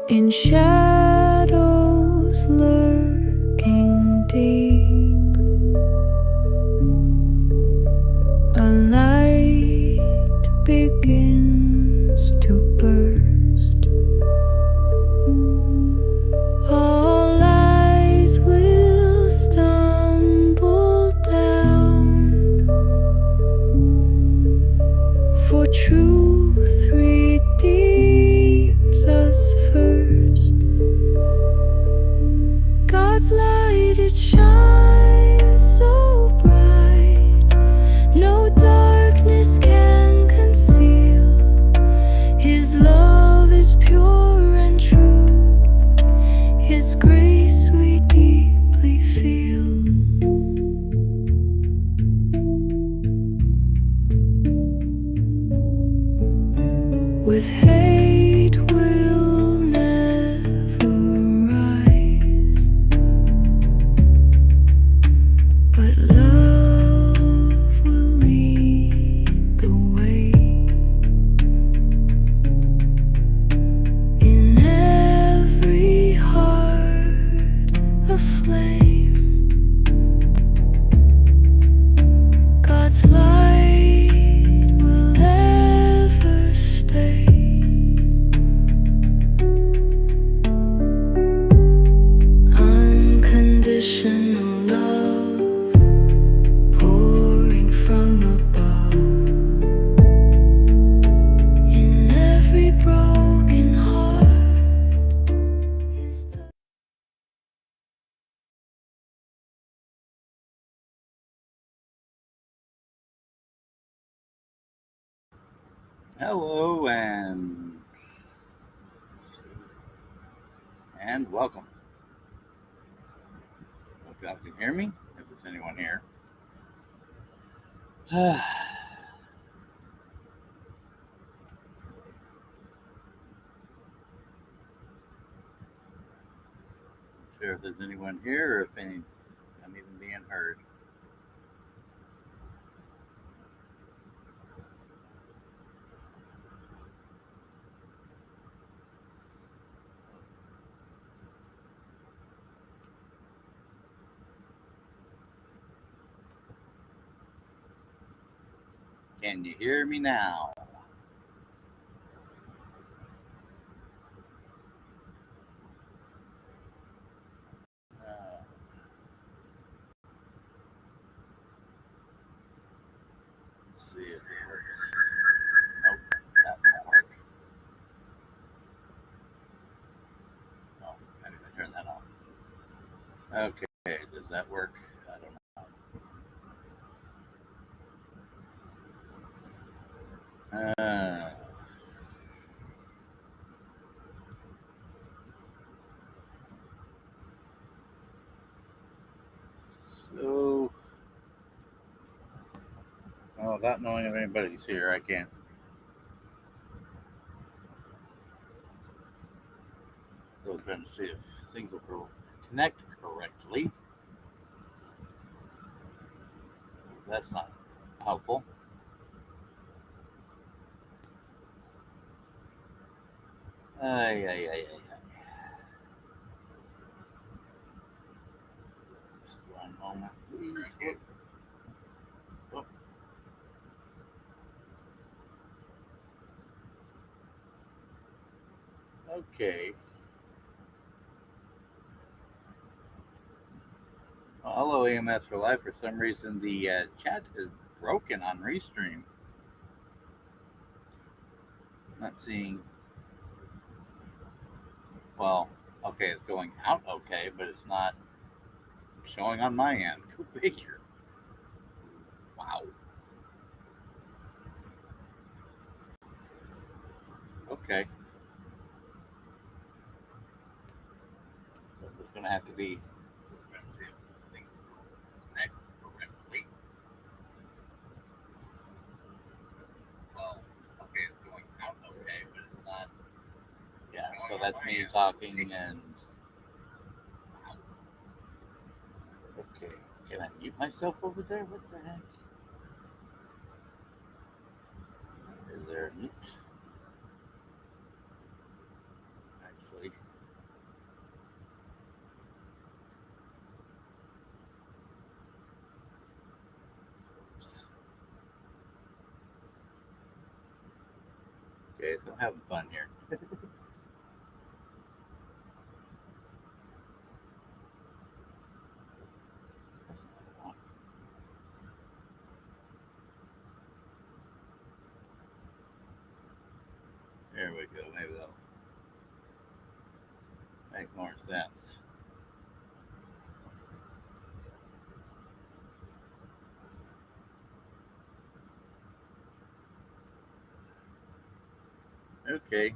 in shadows lurking deep, a light begins to burst. All eyes will stumble down, for truth redeems us first. God's light, it shines so bright, no darkness can conceal. His love is pure and true, His grace we deeply feel. With hate will never rise, but love will lead the way. In every heart a flame, God's light will ever stay. Unconditional love pouring from above, in every broken heart His touch. Hello and welcome. Hope y'all can hear me, if there's anyone here. Not sure if there's anyone here or if I'm even being heard. Can you hear me now? Uh, let's see if it works. Nope, that won't work. Oh, I need to turn that off. Okay, does that work? I don't know. So, without knowing if anybody's here, I can't. Still trying to see if things will connect correctly. That's not helpful. Ay, ay, ay, ay, ay. Just 1 moment, please. Oh, okay. Well, hello, AMS for Life. For some reason, the chat is broken on Restream. Not seeing. Well, okay, it's going out okay, but it's not showing on my end. Go figure. Wow. Okay. So it's going to have to be. Things connect correctly. Well, okay, it's going out okay, but it's not. Yeah, so that's me talking and. Okay, can I mute myself over there? What the heck? Is there a mute? Actually, Okay, so I'm having fun here. That's not what I want. There we go. Maybe that'll make more sense. Okay.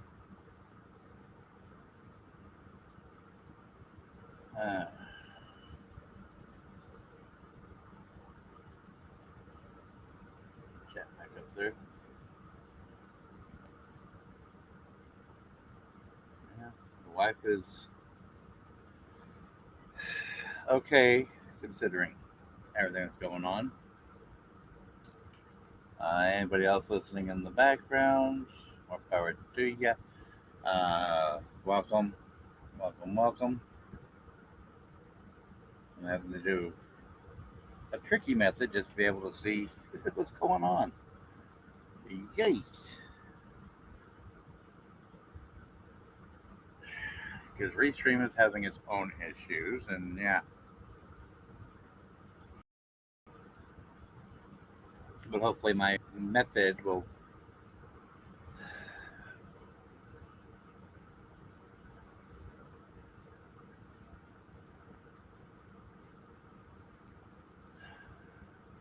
Uh, Chat back up there. Yeah. The wife is okay, considering everything that's going on. Anybody else listening in the background? More power to you. Welcome, welcome, welcome. I'm having to do a tricky method just to be able to see what's going on. Yikes. Because Restream is having its own issues, and yeah. But hopefully my method will.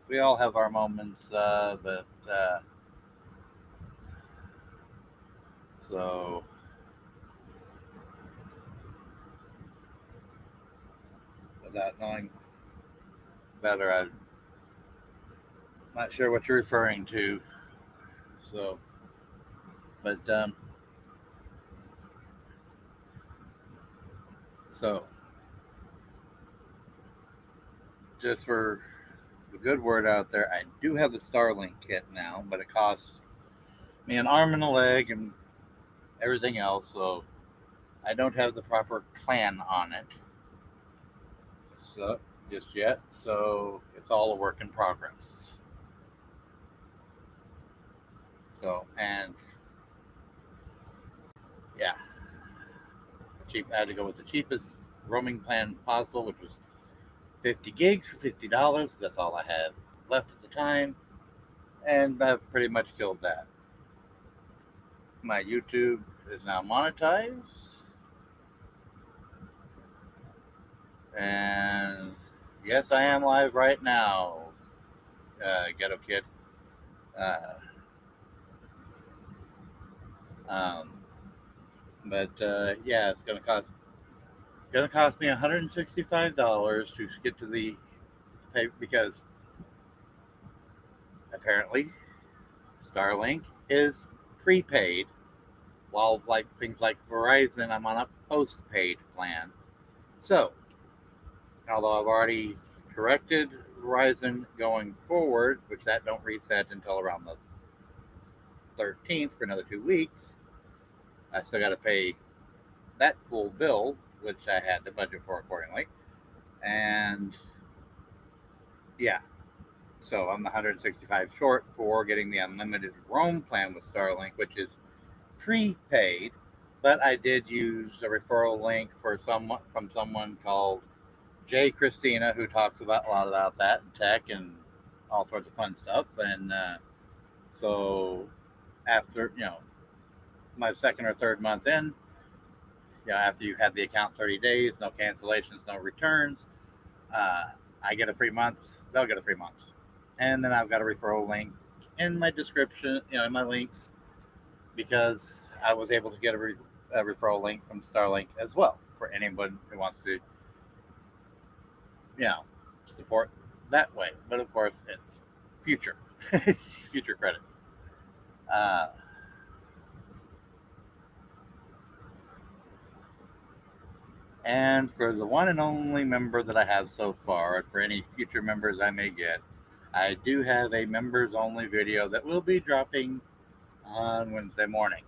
We all have our moments, but so without knowing better, I'm not sure what you're referring to. So, but so just for the good word out there, I do have the Starlink kit now, but it costs me an arm and a leg and everything else, so I don't have the proper plan on it. So just yet, so it's all a work in progress. So and yeah, I had to go with the cheapest roaming plan possible, which was 50 gigs for $50. That's all I had left at the time, and I've pretty much killed that. My YouTube is now monetized, and yes, I am live right now, Ghetto Kid. Uh, um, but yeah, it's gonna cost me $165 to get to the pay because apparently Starlink is prepaid, while like things like Verizon, I'm on a postpaid plan. So, although I've already corrected Verizon going forward, which that don't reset until around the 13th for another 2 weeks, I still got to pay that full bill, which I had to budget for accordingly. And yeah, so I'm 165 short for getting the unlimited roam plan with Starlink, which is prepaid. But I did use a referral link from someone called Jay Christina, who talks about a lot about that and tech and all sorts of fun stuff. And so after my second or third month in, after you have the account 30 days, no cancellations, no returns, uh, I get a free month. They'll get a free month, and then I've got a referral link in my description, in my links, because I was able to get a referral link from Starlink as well for anyone who wants to, you know, support that way. But of course, it's future, future credits. Uh, and for the one and only member that I have so far, and for any future members I may get, I do have a members only video that will be dropping on Wednesday morning.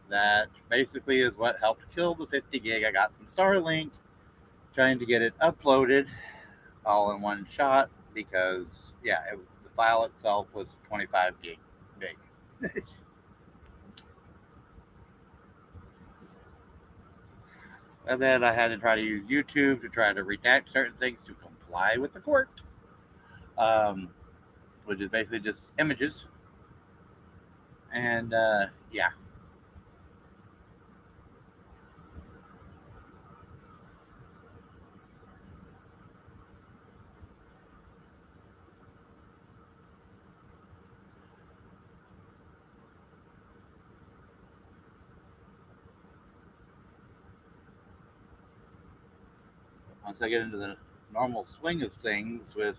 That basically is what helped kill the 50 gig I got from Starlink, trying to get it uploaded all in one shot because, the file itself was 25 gig big. And then I had to try to use YouTube to try to redact certain things to comply with the court, um, which is basically just images. And yeah, once I get into the normal swing of things with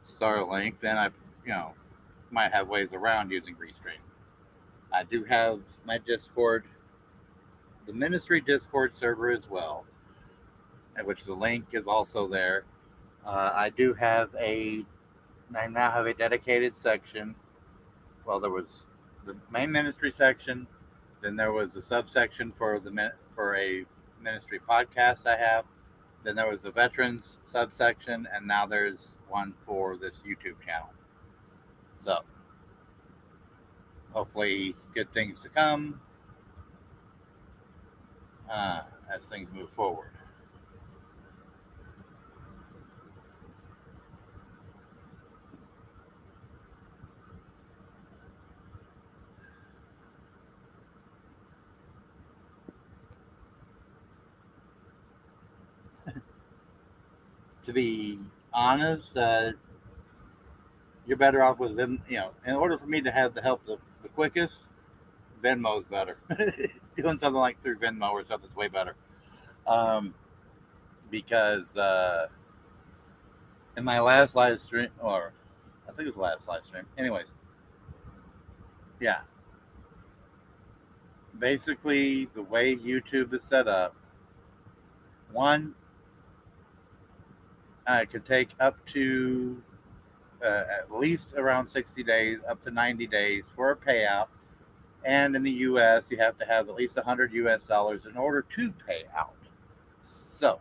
Starlink, then I, you know, might have ways around using Restream. I do have my Discord, the ministry Discord server as well, at which the link is also there. I do have a, I now have a dedicated section. Well, there was the main ministry section, then there was a subsection for for a ministry podcast I have. Then there was a veterans subsection, and now there's one for this YouTube channel. So hopefully, good things to come as things move forward. To be honest, you're better off with them. You know, in order for me to have the help the quickest, Venmo's better. Doing something like through Venmo or something's way better. Um, because in my last live stream, or I think it was the last live stream. Anyways, yeah. Basically, the way YouTube is set up, one, it could take up to at least around 60 days, up to 90 days for a payout. And in the US, you have to have at least 100 US dollars in order to pay out. So,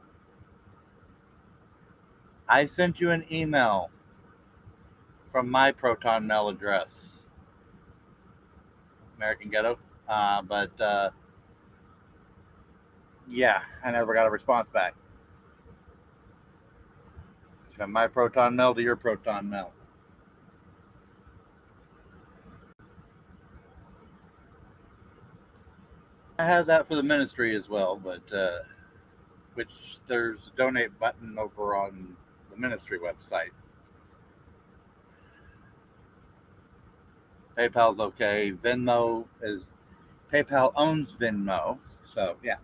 I sent you an email from my Proton Mail address, American Ghetto. But yeah, I never got a response back. From my Proton Mail to your Proton Mail. I have that for the ministry as well, but which there's a donate button over on the ministry website. PayPal's okay. Venmo is PayPal owns Venmo, so yeah.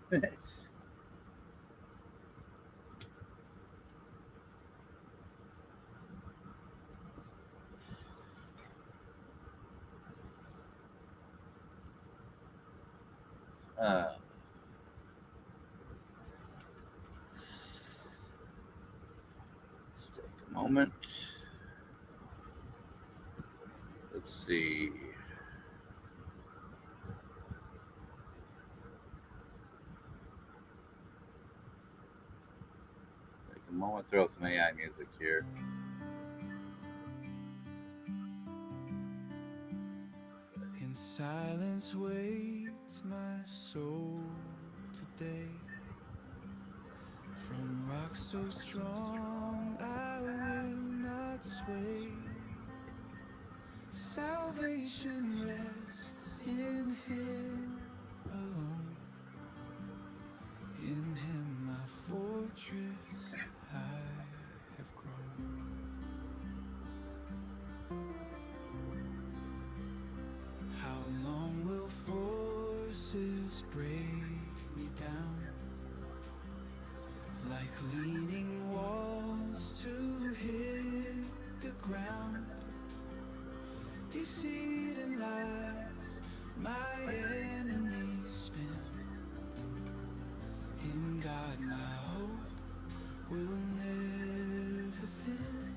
uh, just take a moment. Let's see. Take a moment. Throw some AI music here. In silence waits my soul today. From rock so strong I will not sway. Salvation rests in Him alone. In Him my fortress I have grown. How long will forces break me down, like leaning walls to hit the ground? Deceit and lies my enemies spin. In God my hope will never thin.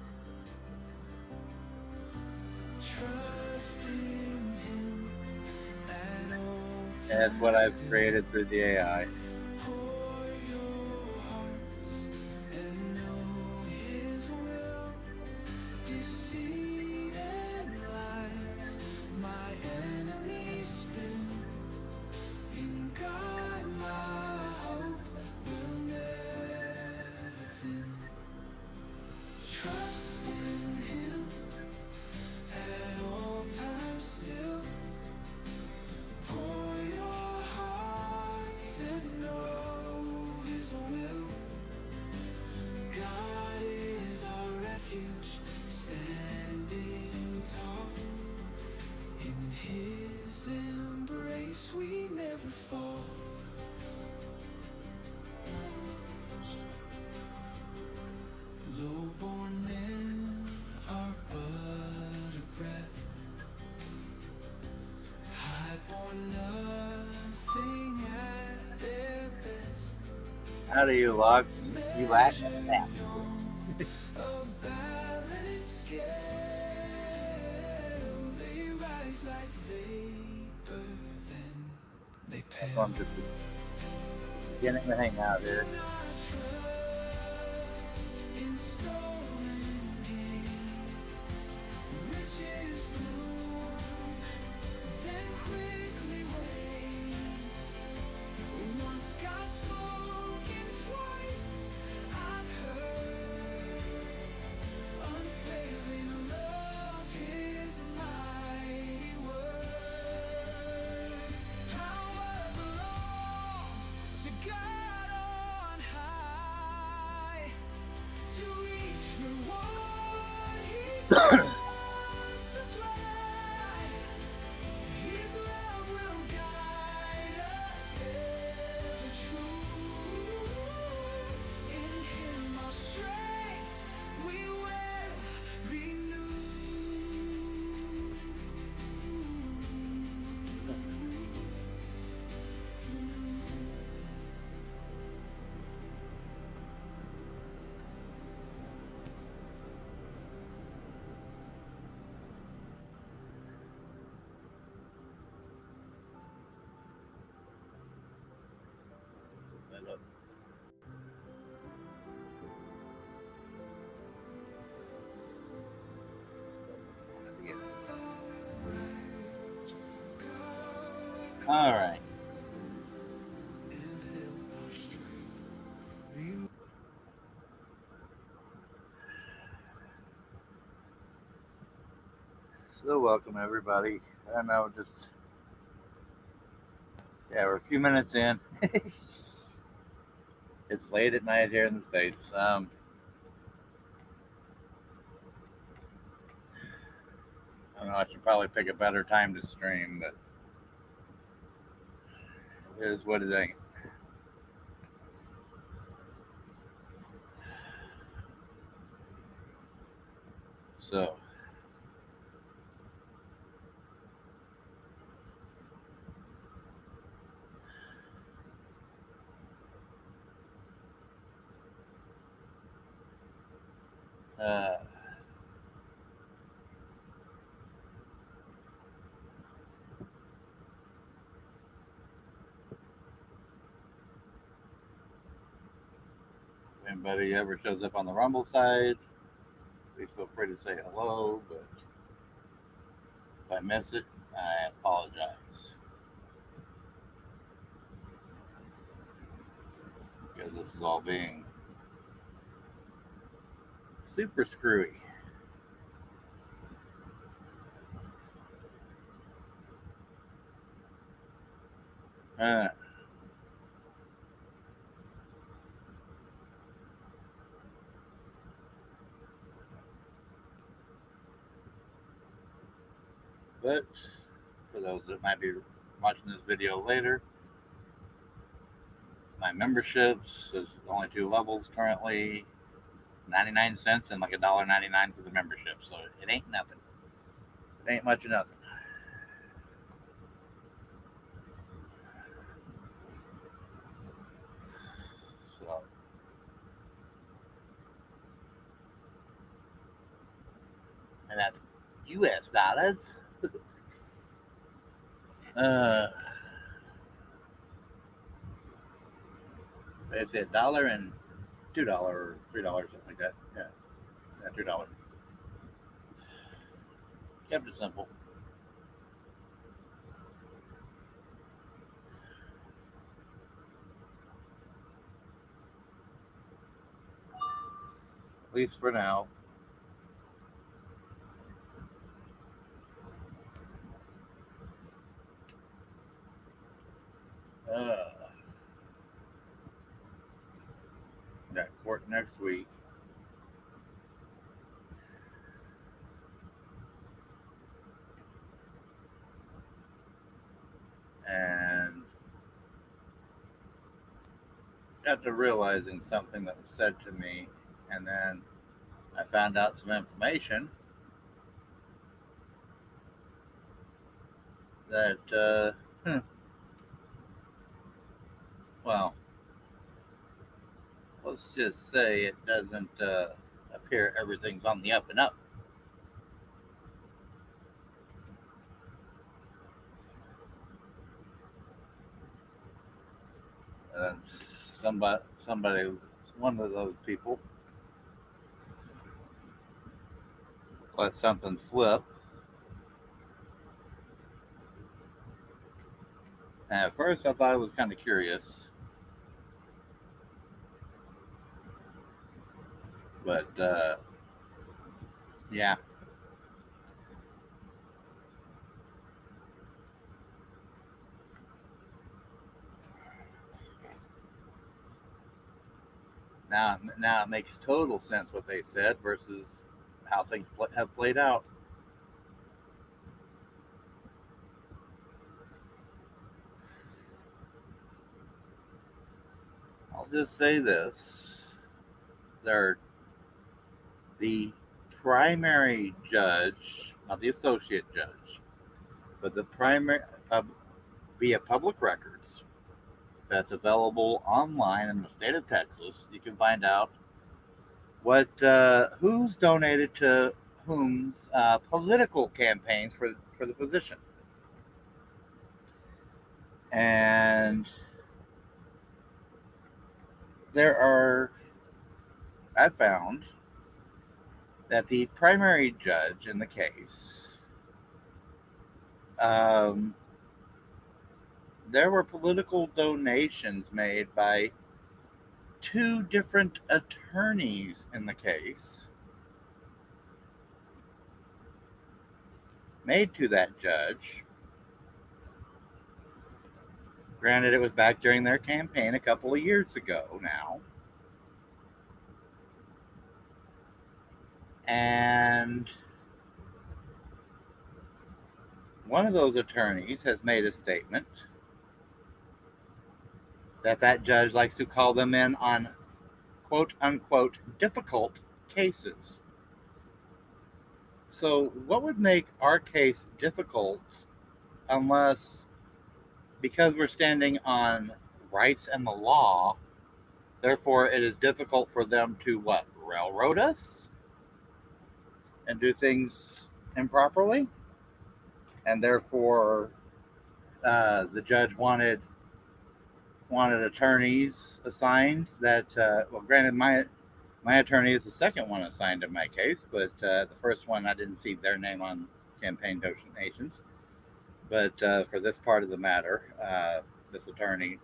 Trust in Him at all times. That's what I've created through the AI. Pour your hearts and know His will. Deceit and lies my How do you logs? You laugh at that. a balanced scale. They rise like vapor, then they That's why pale. I'm just beginning to hang out here. Put our trust in stolen gain. Riches bloom, then quickly wane. Once God spoken, twice I've heard. Unfailing love is my word. Power belongs to God on high. To each reward He does supply. His love will guide us ever true. In Him our strength we will renew. All right. So welcome everybody. I know, just we're a few minutes in. It's late at night here in the States. I don't know. I should probably pick a better time to stream, but it is what it ain't. So, uh, if anybody ever shows up on the Rumble side, please feel free to say hello. But if I miss it, I apologize, because this is all being super screwy. Uh, but for those that might be watching this video later, my memberships is only 2 levels currently, 99 cents and like $1.99 for the membership. So it ain't nothing. It ain't much of nothing. So, and that's US dollars. uh, they say $1 and $2 or $3, something like that. Yeah, $2. Kept it simple. At least for now. Uh, got court next week. And got to realizing something that was said to me, and then I found out some information that, well, just say it doesn't appear everything's on the up and up. And somebody, one of those people, let something slip. And at first, I thought it was kind of curious, but yeah. Now it makes total sense what they said versus how things have played out. I'll just say this: they're the primary judge, not the associate judge, but the primary via public records that's available online in the state of Texas. You can find out what who's donated to whom's political campaigns for the position, and there are I found that the primary judge in the case, um, there were political donations made by two different attorneys in the case, made to that judge. Granted, it was back during their campaign a couple of years ago now. And one of those attorneys has made a statement that judge likes to call them in on quote unquote difficult cases. So, what would make our case difficult unless, because we're standing on rights and the law, therefore it is difficult for them to what? Railroad us and do things improperly? And therefore, the judge wanted attorneys assigned that, well, granted, my attorney is the second one assigned in my case, but the first one I didn't see their name on campaign donations. But for this part of the matter, this attorney,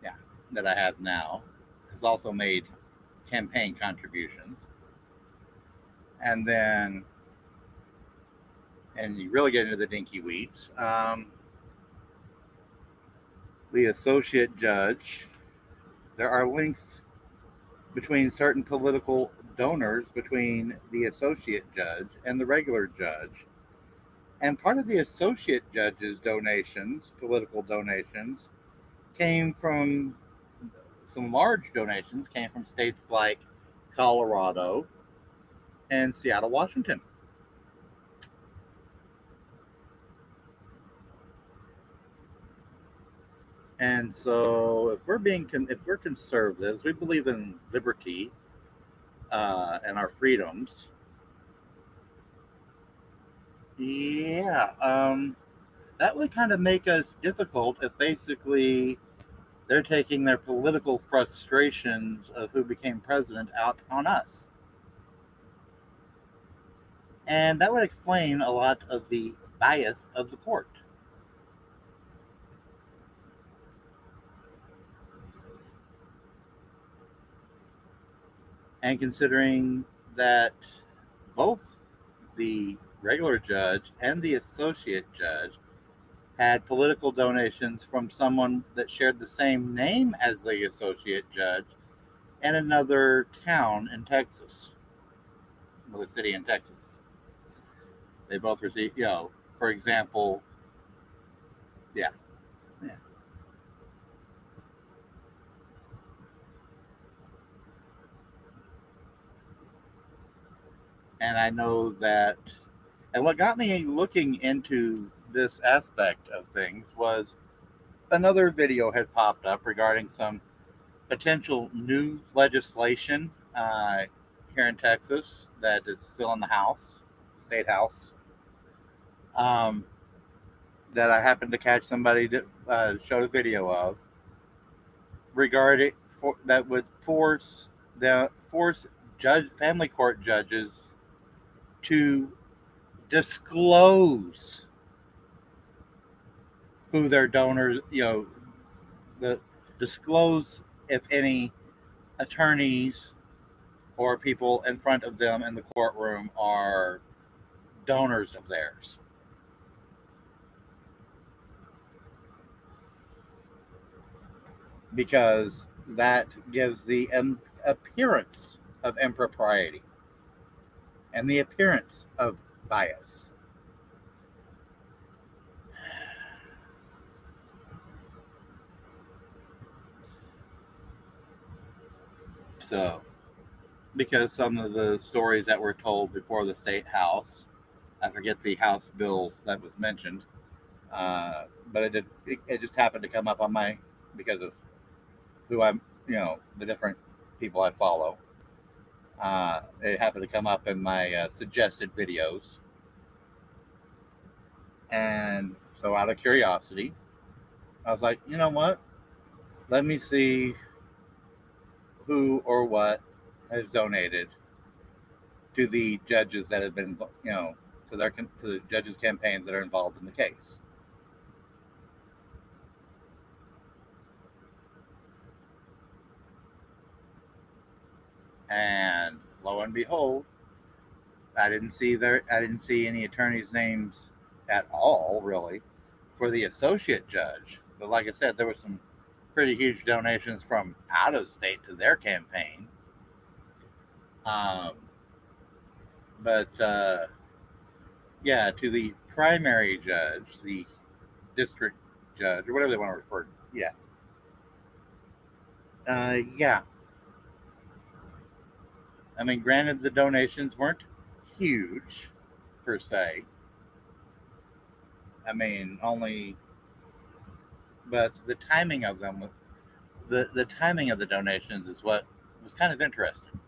yeah, that I have now, has also made campaign contributions. And then, and you really get into the dinky weeds, the associate judge, there are links between certain political donors between the associate judge and the regular judge. And part of the associate judge's donations, political donations, came from some large donations, came from states like Colorado and Seattle, Washington. And so, if we're conservatives, we believe in liberty and our freedoms. Yeah, that would kind of make us difficult if basically they're taking their political frustrations of who became president out on us. And that would explain a lot of the bias of the court. And considering that both the regular judge and the associate judge had political donations from someone that shared the same name as the associate judge in another town in Texas, another city in Texas. They both received, for example, yeah, yeah. And I know that, and what got me looking into this aspect of things was another video had popped up regarding some potential new legislation here in Texas that is still in the House, State House, um, that I happened to catch somebody that showed a video of regarding that would force family court judges to disclose who their donors, the disclose if any attorneys or people in front of them in the courtroom are donors of theirs. Because that gives the appearance of impropriety and the appearance of bias. So, because some of the stories that were told before the state house, I forget the house bill that was mentioned, but it just happened to come up on my because of who I'm, the different people I follow. It happened to come up in my suggested videos, and so out of curiosity, I was like, you know what? Let me see who or what has donated to the judges that have been, to the judges' campaigns that are involved in the case. And lo and behold, I didn't see any attorneys' names at all, really, for the associate judge. But like I said, there were some pretty huge donations from out of state to their campaign. Um, but yeah, to the primary judge, the district judge, or whatever they want to refer to. Yeah. Yeah. I mean, granted, the donations weren't huge per se. I mean, only, but the timing of them, the timing of the donations is what was kind of interesting.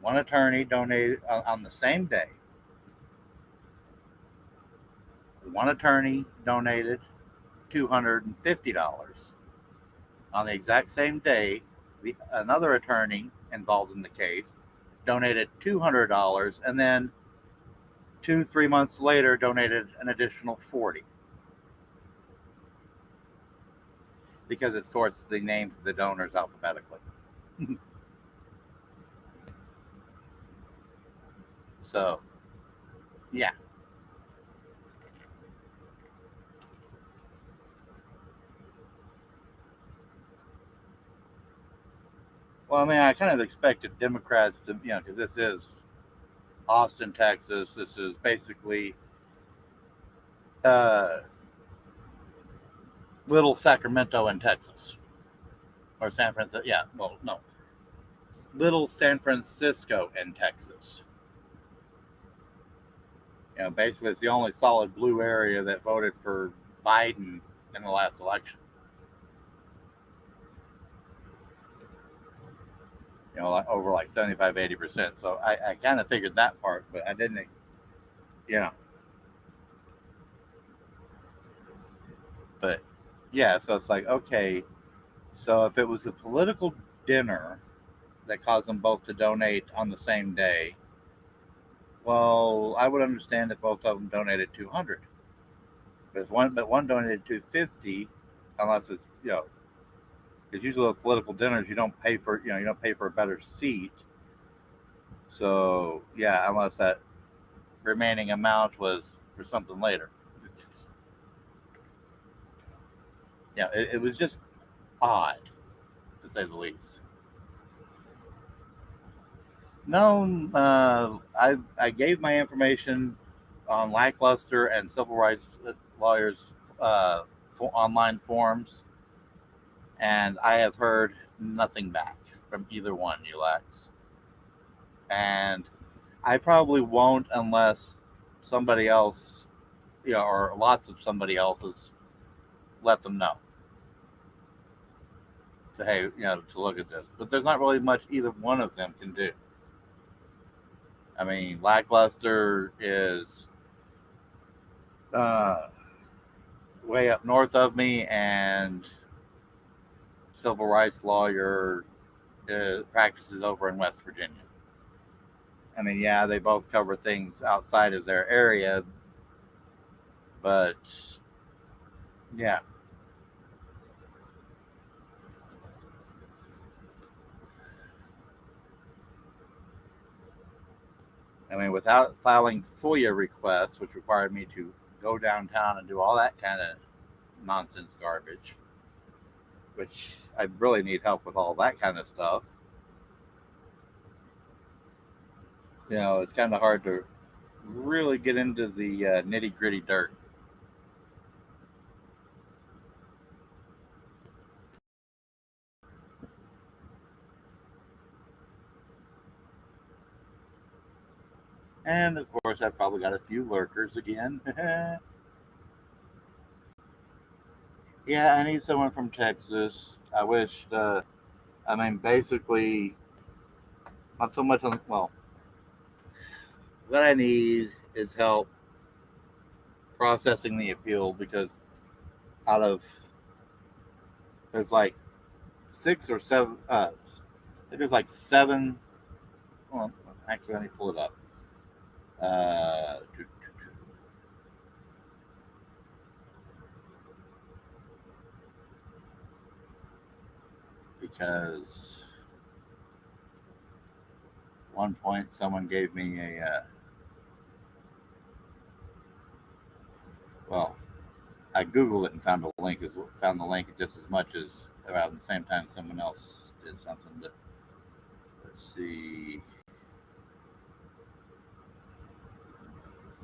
One attorney donated on the same day. One attorney donated $250. On the exact same day, another attorney involved in the case donated $200, and then 3 months later donated an additional 40 because it sorts the names of the donors alphabetically. So, yeah. Well, I mean, I kind of expected Democrats to, because this is Austin, Texas. This is basically uh, little Sacramento in Texas. Or San Francisco. Yeah, well, no. Little San Francisco in Texas. Basically, it's the only solid blue area that voted for Biden in the last election. Like over like 75, 80%. So I kind of figured that part, but I didn't, yeah. But yeah, so it's like, okay, so if it was a political dinner that caused them both to donate on the same day, well, I would understand that both of them donated 200. But one donated 250, unless it's, because usually those political dinners you don't pay for, you don't pay for a better seat. So yeah, unless that remaining amount was for something later. Yeah, it was just odd, to say the least. No, I gave my information on lackluster and civil rights lawyers online forums, and I have heard nothing back from either one, Ulax. And I probably won't unless somebody else, or lots of somebody else's let them know. to, hey, to look at this. But there's not really much either one of them can do. I mean, Lackluster is uh, way up north of me, and civil rights lawyer practices over in West Virginia. I mean, yeah, they both cover things outside of their area, but yeah. I mean, without filing FOIA requests, which required me to go downtown and do all that kind of nonsense garbage, which I really need help with all that kind of stuff. It's kind of hard to really get into the nitty gritty dirt. And of course, I've probably got a few lurkers again. Yeah, I need someone from Texas. I wish, I mean, basically, not so much on, well, what I need is help processing the appeal because out of, there's like 6 or 7, I think there's like 7, well, actually, let me pull it up. Uh, because at one point someone gave me well, I googled it and found the link just as much as around the same time someone else did something. But let's see.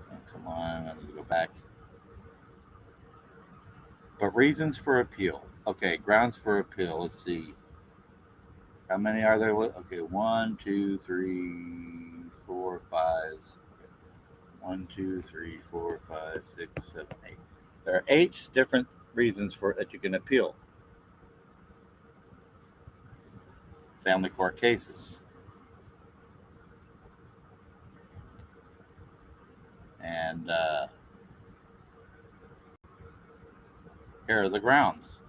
Oh, come on, I'm gonna go back. But reasons for appeal. Okay, grounds for appeal. Let's see. How many are there? Okay, 1, 2, 3, 4, 5. 1, 2, 3, 4, 5, 6, 7, 8. There are 8 different reasons for that you can appeal family court cases. And here are the grounds: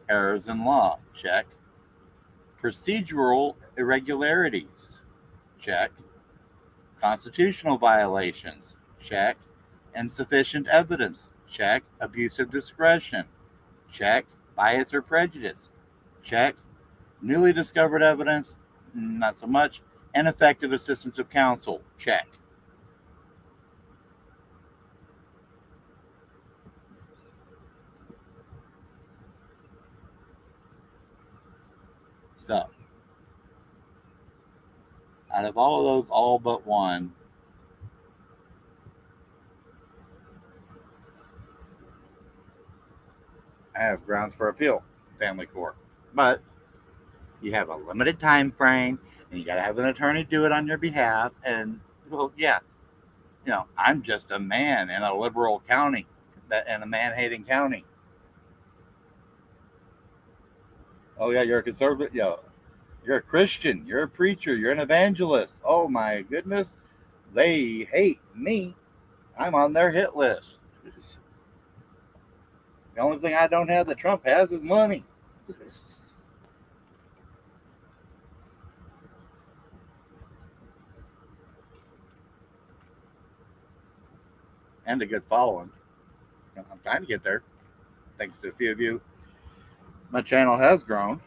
errors in law, check; procedural irregularities, check; constitutional violations, check; insufficient evidence, check; abuse of discretion, check; bias or prejudice, check; newly discovered evidence, not so much; ineffective assistance of counsel, check. So, out of all of those, all but one, I have grounds for appeal, family court. But you have a limited time frame, and you got to have an attorney do it on your behalf. And well, yeah, I'm just a man in a liberal county, in a man-hating county. Oh yeah, you're a conservative. You're a Christian. You're a preacher. You're an evangelist. Oh my goodness, they hate me. I'm on their hit list. The only thing I don't have that Trump has is money. And a good following. I'm trying to get there. Thanks to a few of you, my channel has grown.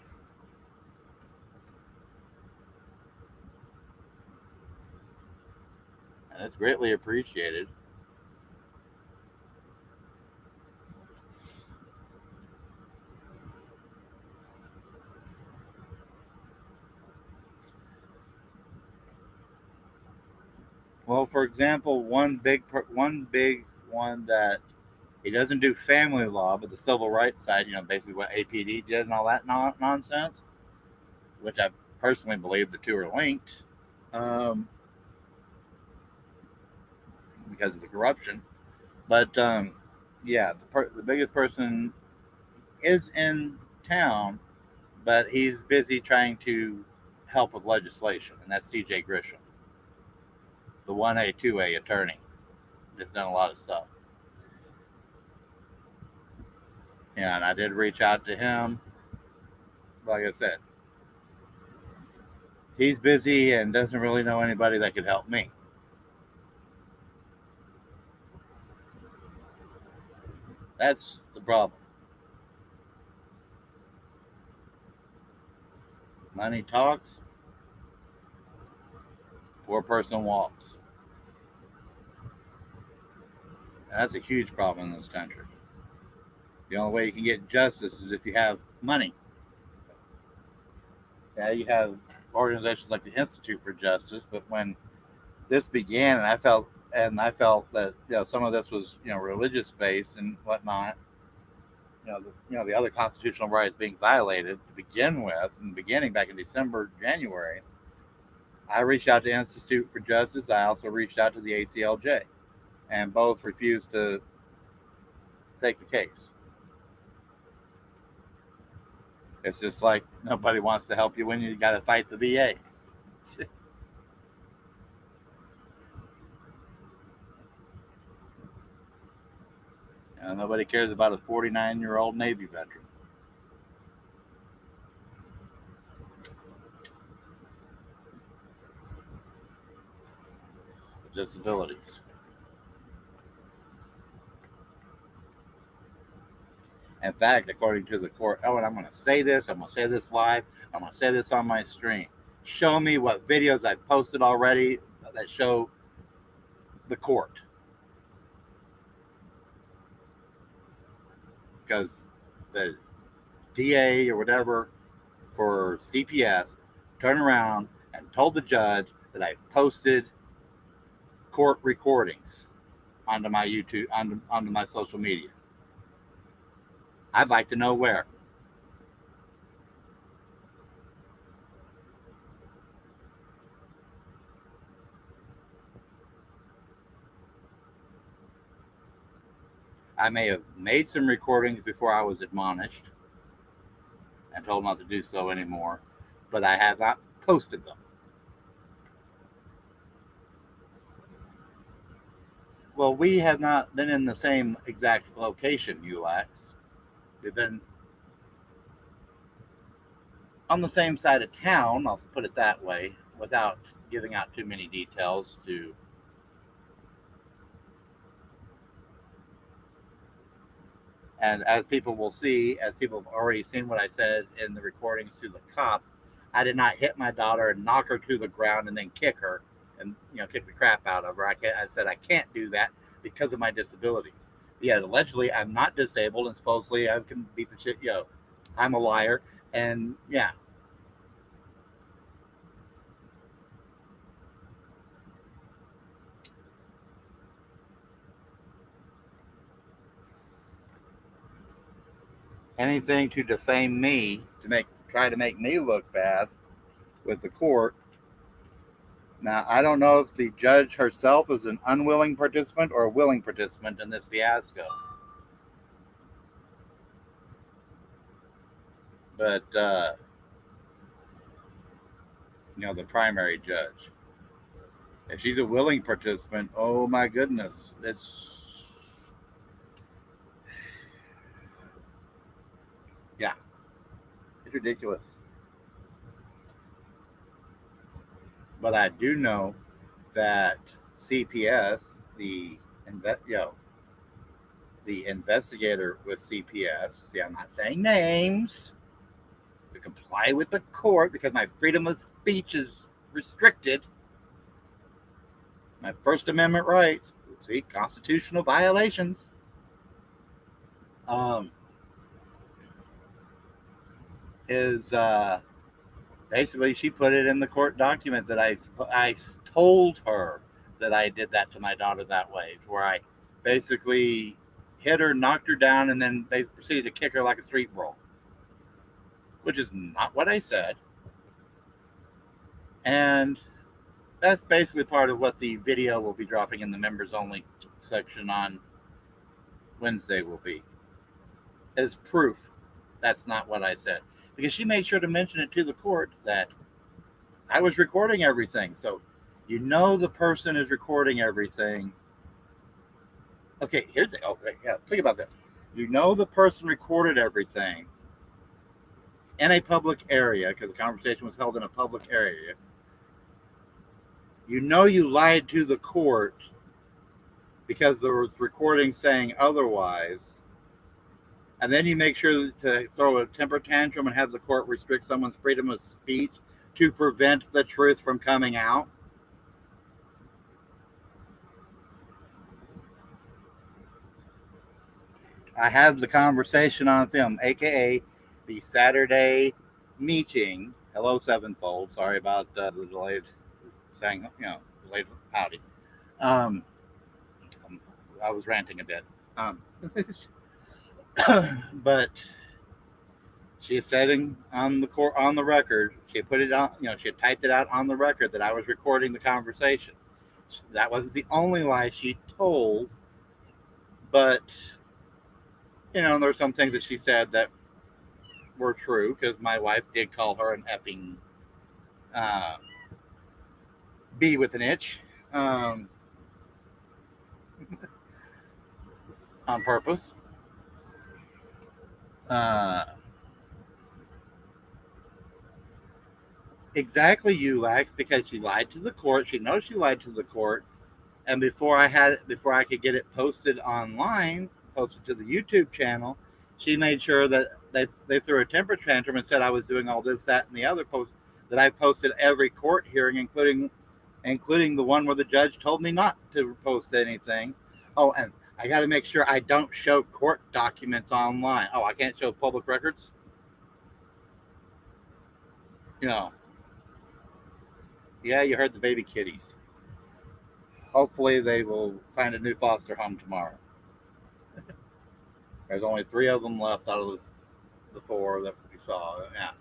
And it's greatly appreciated. Well, for example, one big one that he doesn't do family law, but the civil rights side, basically what APD did and all that nonsense, which I personally believe the two are linked um, because of the corruption. But yeah, the biggest person is in town, but he's busy trying to help with legislation, and that's CJ Grisham, the 1A, 2A attorney. That's done a lot of stuff. Yeah, and I did reach out to him. Like I said, he's busy and doesn't really know anybody that could help me. That's the problem. Money talks, poor person walks. And that's a huge problem in this country. The only way you can get justice is if you have money. Yeah, you have organizations like the Institute for Justice, but when this began, and I felt that some of this was religious based and whatnot. The other constitutional rights being violated to begin with, in the beginning back in December, January. I reached out to Institute for Justice. I also reached out to the ACLJ, and both refused to take the case. It's just like nobody wants to help you when you got to fight the VA. Nobody cares about a 49-year-old Navy veteran with disabilities. In fact, according to the court, and I'm going to say this, I'm going to say this live, I'm going to say this on my stream. Show me what videos I've posted already that show the court. Because the DA or whatever for CPS turned around and told the judge that I posted court recordings onto my YouTube, onto my social media. I'd like to know where. I may have made some recordings before I was admonished and told not to do so anymore, but I have not posted them. Well, we have not been in the same exact location, Ulax. We've been on the same side of town, I'll put it that way, without giving out too many details to. And as people will see, as people have already seen what I said in the recordings to the cop, I did not hit my daughter and knock her to the ground and then kick her and kick the crap out of her. I said I can't do that because of my disabilities. Yet allegedly I'm not disabled, and supposedly I can beat the shit. I'm a liar, and yeah. Anything to defame me, to try to make me look bad with the court. Now, I don't know if the judge herself is an unwilling participant or a willing participant in this fiasco. But, the primary judge, if she's a willing participant, oh my goodness, it's ridiculous. But I do know that CPS, the investigator with CPS. See, I'm not saying names to comply with the court because my freedom of speech is restricted. My First Amendment rights. See, constitutional violations. Is basically she put it in the court document that I told her that I did that to my daughter that way, where I basically hit her, knocked her down, and then they proceeded to kick her like a street brawl, which is not what I said. And that's basically part of what the video will be dropping in the members only section on Wednesday will be, is proof that's not what I said. because she made sure to mention it to the court that I was recording everything. So you know the person is recording everything. Okay, here's the okay. Yeah, think about this. You know the person recorded everything in a public area because the conversation was held in a public area. You know you lied to the court because there was recording saying otherwise, and then you make sure to throw a temper tantrum and have the court restrict someone's freedom of speech to prevent the truth from coming out. I had the conversation on film, aka the Saturday meeting. Hello, Sevenfold. Sorry about the delayed saying, delayed howdy. Um, I was ranting a bit. Um, but she is setting on the court on the record. She put it on, she had typed it out on the record that I was recording the conversation. That wasn't the only lie she told, but there's some things that she said that were true because my wife did call her an effing uh, bee with an itch on purpose. Uh, exactly, Ulax, because she lied to the court. She knows she lied to the court, and before I could get it posted online, posted to the YouTube channel, she made sure that they threw a temper tantrum and said I was doing all this, that, and the other post that I posted every court hearing, including the one where the judge told me not to post anything. Oh, and I got to make sure I don't show court documents online. Oh, I can't show public records. You know, yeah, you heard the baby kitties. Hopefully, they will find a new foster home tomorrow. There's only 3 of them left out of the 4 that we saw. Yeah.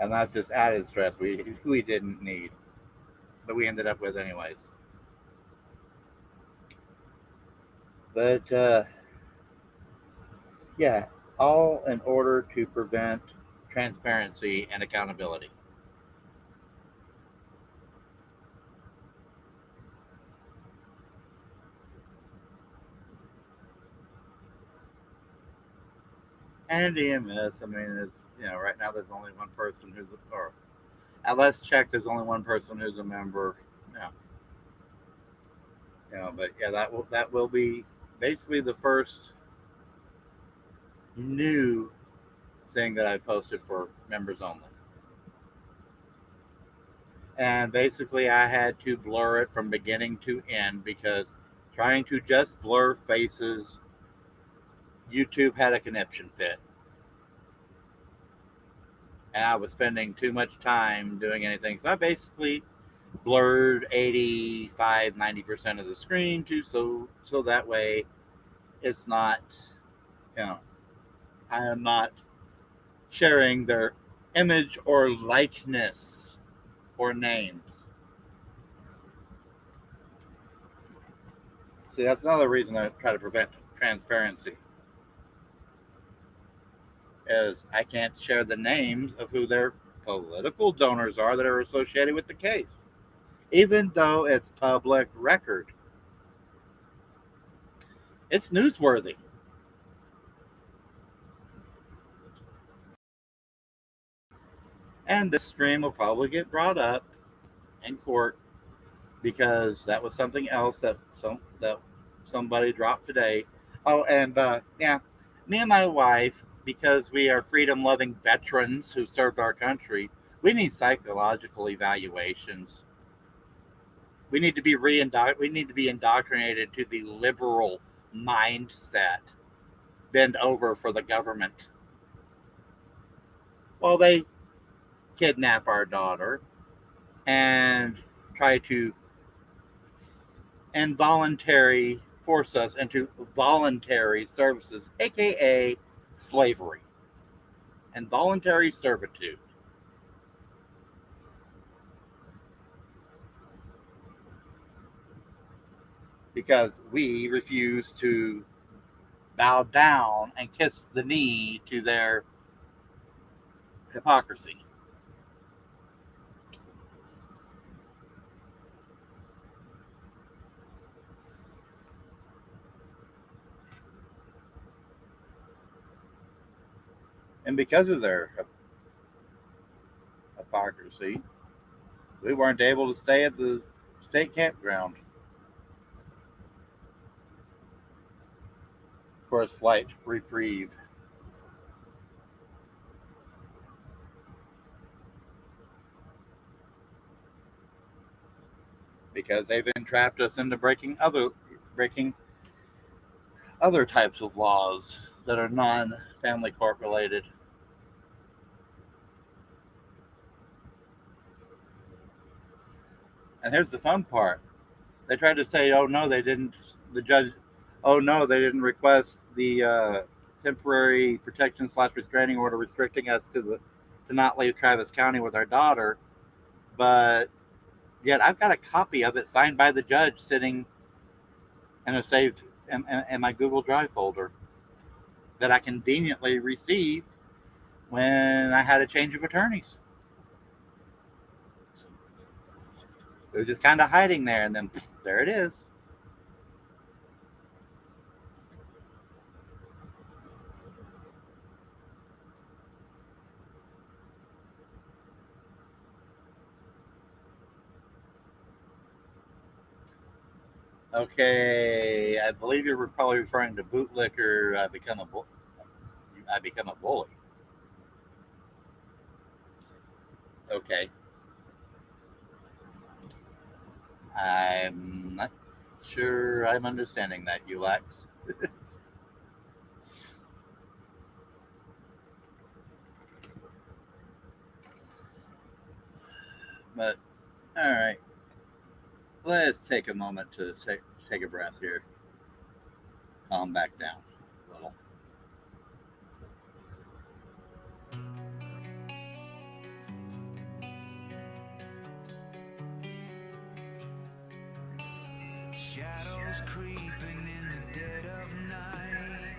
And that's just added stress we didn't need, but we ended up with anyways. But yeah, all in order to prevent transparency and accountability. And EMS, I mean, right now there's only one person or at last check, there's only one person who's a member. Yeah, but yeah, that will be basically the first new thing that I posted for members only. And basically, I had to blur it from beginning to end because trying to just blur faces, YouTube had a conniption fit. And I was spending too much time doing anything. So I basically blurred 85, 90% of the screen so that way it's not, you know, I am not sharing their image or likeness or names. See, that's another reason I try to prevent transparency. Is I can't share the names of who their political donors are that are associated with the case, even though it's public record. It's newsworthy. And this stream will probably get brought up in court because that was something else that somebody dropped today. Oh, and yeah, me and my wife, because we are freedom-loving veterans who served our country, we need psychological evaluations. We need to be we need to be indoctrinated to the liberal mindset. Bend over for the government. Well, they kidnap our daughter and try to involuntary force us into voluntary services, aka slavery and voluntary servitude. because we refuse to bow down and kiss the knee to their hypocrisy. And because of their hypocrisy, we weren't able to stay at the state campground for a slight reprieve. Because they've entrapped us into breaking other types of laws that are non-family court related. And here's the fun part: they tried to say, "Oh no, they didn't." The judge, "Oh no, they didn't request the temporary protection/restraining order restricting us to not leave Travis County with our daughter." But yet, I've got a copy of it signed by the judge sitting in a saved in my Google Drive folder that I conveniently received when I had a change of attorneys. It was just kind of hiding there, and then there it is. Okay, I believe you were probably referring to bootlicker. I become a bully. Okay, I'm not sure I'm understanding that, Ulax. But all right, let's take a moment to take a breath here, calm back down a little. Shadows creeping in the dead of night.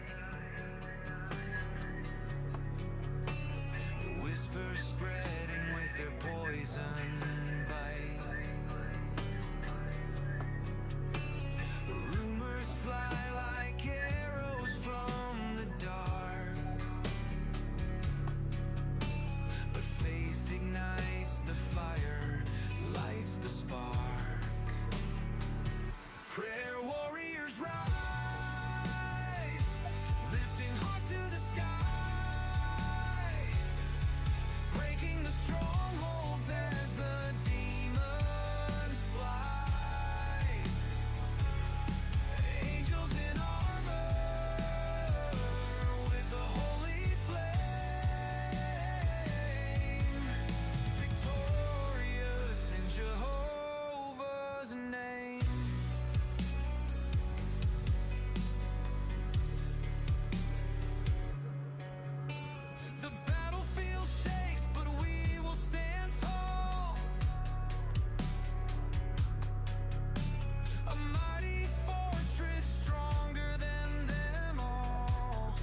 Whispers spreading with their poison bite. Rumors fly like arrows from the dark. But faith ignites the fire, lights the spark. Prayer warriors rise, lifting hearts to the sky, breaking the strongholds as the demons fly. Angels in armor with a holy flame, victorious in Jehovah's name. The battlefield shakes, but we will stand tall. A mighty fortress stronger than them all.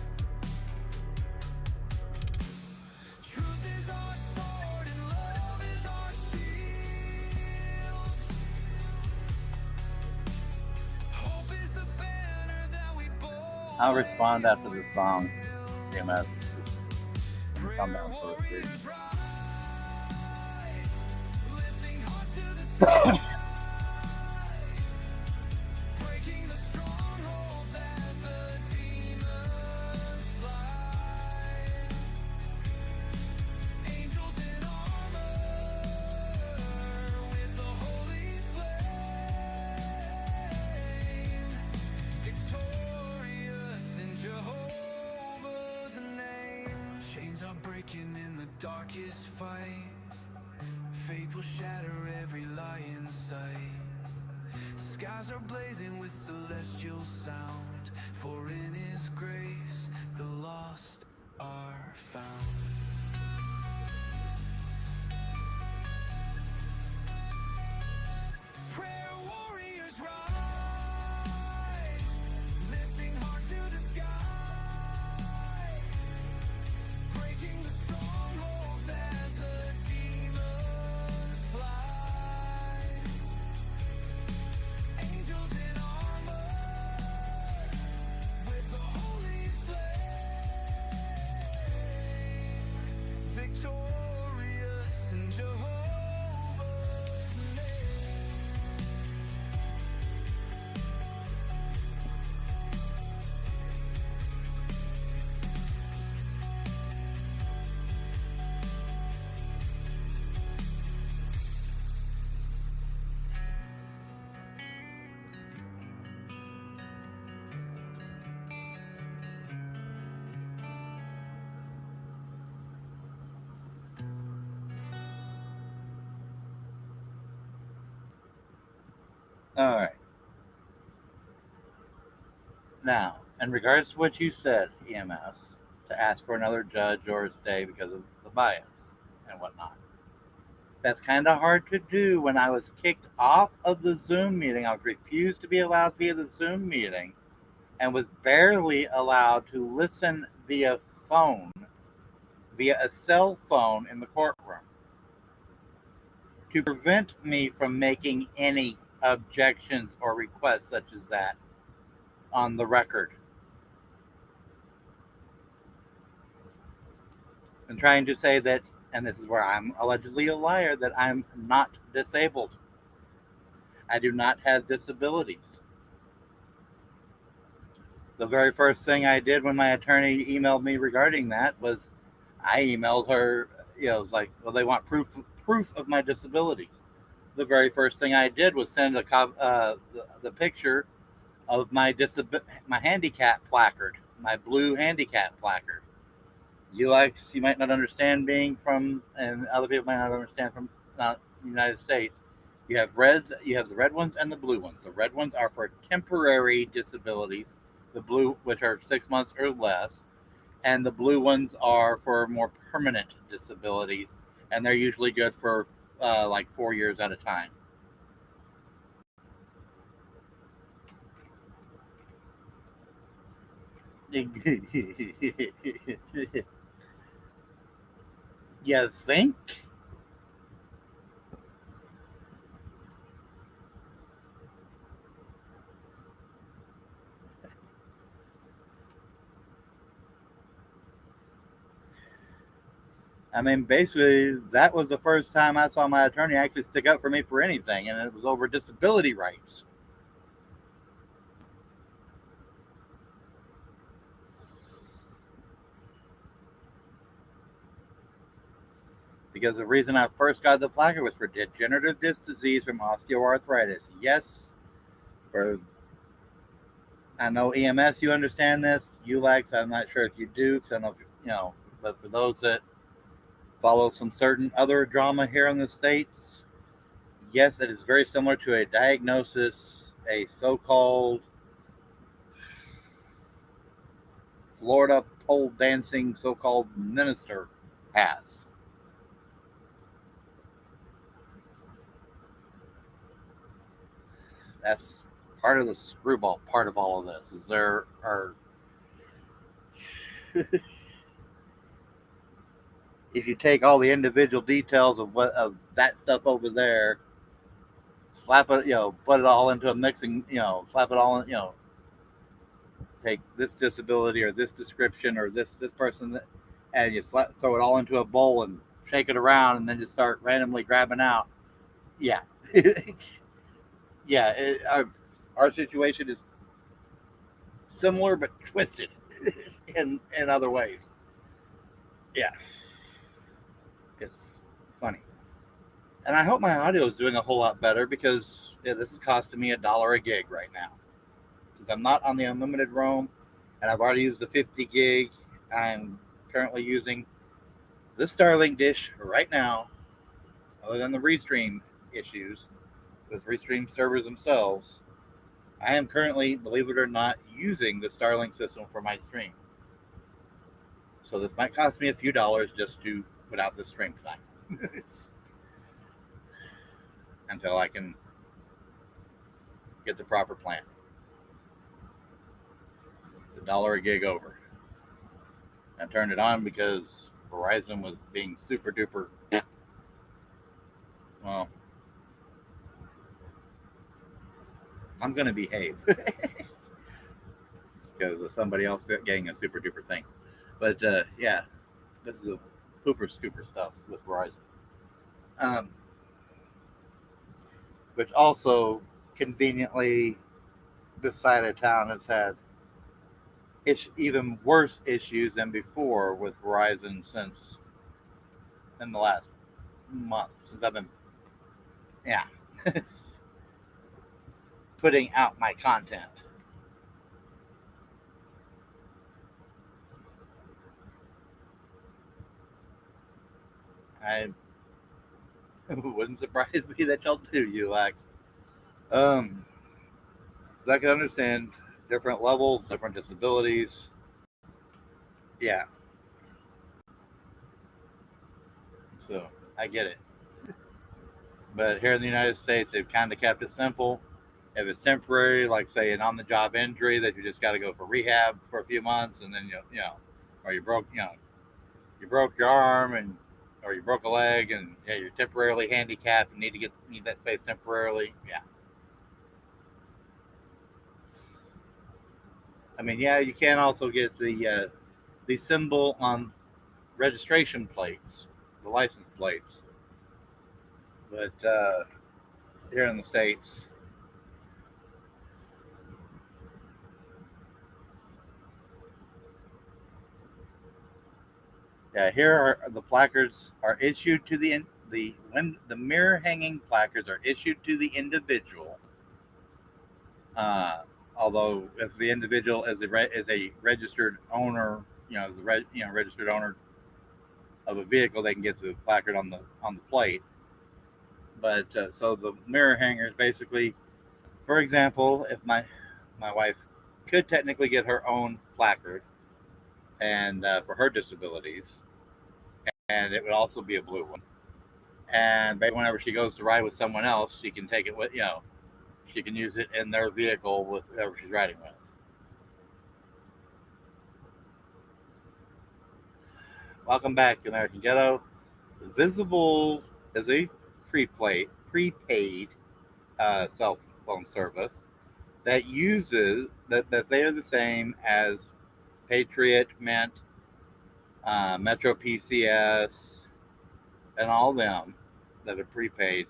Truth is our sword and love is our shield. Hope is the banner that we boldly I'll respond after the song. Damn it. Calm Prayer down for a second. warriors rise, lifting hearts to the sky, breaking the strongholds as the demons fly. Angels in armor with a holy flame, victorious in Jehovah's name. Chains are breaking in the darkest fight. Faith will shatter every lie in sight. Skies are blazing with celestial sound. For in His grace the lost are found. Prayer warriors rise, All right. Now, in regards to what you said, EMS, to ask for another judge or a stay because of the bias and whatnot. That's kind of hard to do. When I was kicked off of the Zoom meeting, I was refused to be allowed via the Zoom meeting and was barely allowed to listen via phone, via a cell phone in the courtroom, to prevent me from making any objections or requests such as that on the record. And trying to say that, and this is where I'm allegedly a liar, that I'm not disabled. I do not have disabilities. The very first thing I did when my attorney emailed me regarding that was I emailed her, it was like, well, they want proof of my disabilities. The very first thing I did was send the picture of my handicap placard, my blue handicap placard. You might not understand being from, and other people might not understand from the United States. You have the red ones and the blue ones. The red ones are for temporary disabilities, the blue, which are 6 months or less, and the blue ones are for more permanent disabilities, and they're usually good for like 4 years at a time. You think? I mean, basically, that was the first time I saw my attorney actually stick up for me for anything, and it was over disability rights. Because the reason I first got the placard was for degenerative disc disease from osteoarthritis. Yes, for I know EMS, you understand this. ULAX, I'm not sure if you do, because I don't know if but for those that follow some certain other drama here in the States, yes, it is very similar to a diagnosis a so called Florida pole dancing so called minister has. That's part of the screwball part of all of this is there are if you take all the individual details of that stuff over there, slap it, put it all into a mixing, slap it all in, take this disability or this description or this person, and you throw it all into a bowl and shake it around, and then just start randomly grabbing out. Yeah, yeah. Our situation is similar but twisted in other ways. Yeah, it's funny. And I hope my audio is doing a whole lot better because this is costing me $1 a gig right now. Since I'm not on the unlimited roam and I've already used the 50 gig, I'm currently using the Starlink dish right now, other than the Restream issues with Restream servers themselves. I am currently, believe it or not, using the Starlink system for my stream. So this might cost me a few dollars just to put out this stream tonight. Until I can get the proper plan. The $1 a gig over. I turned it on because Verizon was being super duper. Well, I'm going to behave because of somebody else getting a super duper thing. But yeah, this is a pooper scooper stuff with Verizon. Um, which also conveniently, this side of town has had even worse issues than before with Verizon since in the last month since I've been yeah putting out my content. I it wouldn't surprise me that y'all do, you Lex. Um, I can understand different levels, different disabilities. Yeah, so I get it. But here in the United States, they've kind of kept it simple. If it's temporary, like say an on-the-job injury that you just got to go for rehab for a few months, and then or you broke your arm and or you broke a leg, and yeah, you're temporarily handicapped and need that space temporarily. Yeah, I mean, yeah, you can also get the symbol on registration plates, the license plates, but here in the states, yeah, here are the placards are issued to the mirror hanging placards are issued to the individual. Uh, Although if the individual is a registered owner, is a registered owner of a vehicle, they can get the placard on the plate. But so the mirror hangers basically, for example, if my wife could technically get her own placard and for her disabilities, and it would also be a blue one. And whenever she goes to ride with someone else, she can take it with she can use it in their vehicle with whoever she's riding with. Welcome back, American Ghetto. Visible is a prepaid cell phone service that they are the same as Patriot, Mint, Metro PCS, and all them that are prepaid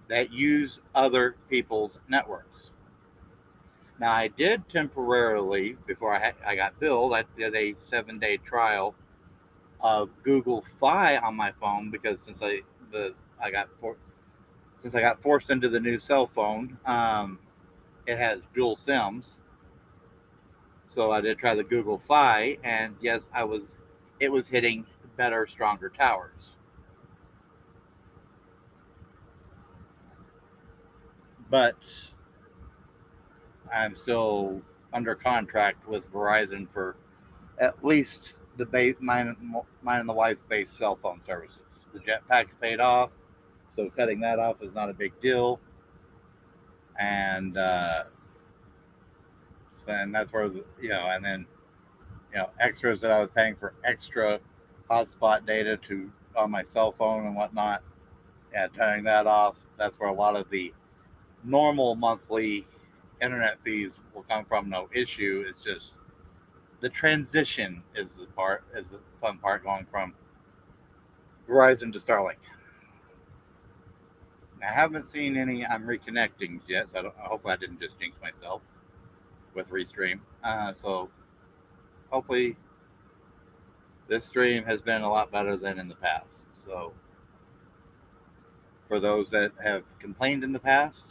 that use other people's networks. Now, I did temporarily before I got billed. I did a 7-day trial of Google Fi on my phone because I got since I got forced into the new cell phone, it has dual SIMs. So I did try the Google Fi, and yes, it was hitting better, stronger towers. But I'm still under contract with Verizon for at least the mine and the wife's base cell phone services. The jetpack's paid off, so cutting that off is not a big deal. And then that's where and then extras that I was paying for extra hotspot data to on my cell phone and whatnot. Yeah, turning that off. That's where a lot of the normal monthly internet fees will come from. No issue. It's just the transition is the fun part going from Verizon to Starlink. I haven't seen any reconnectings yet, so hopefully I didn't just jinx myself with Restream. So hopefully this stream has been a lot better than in the past. So for those that have complained in the past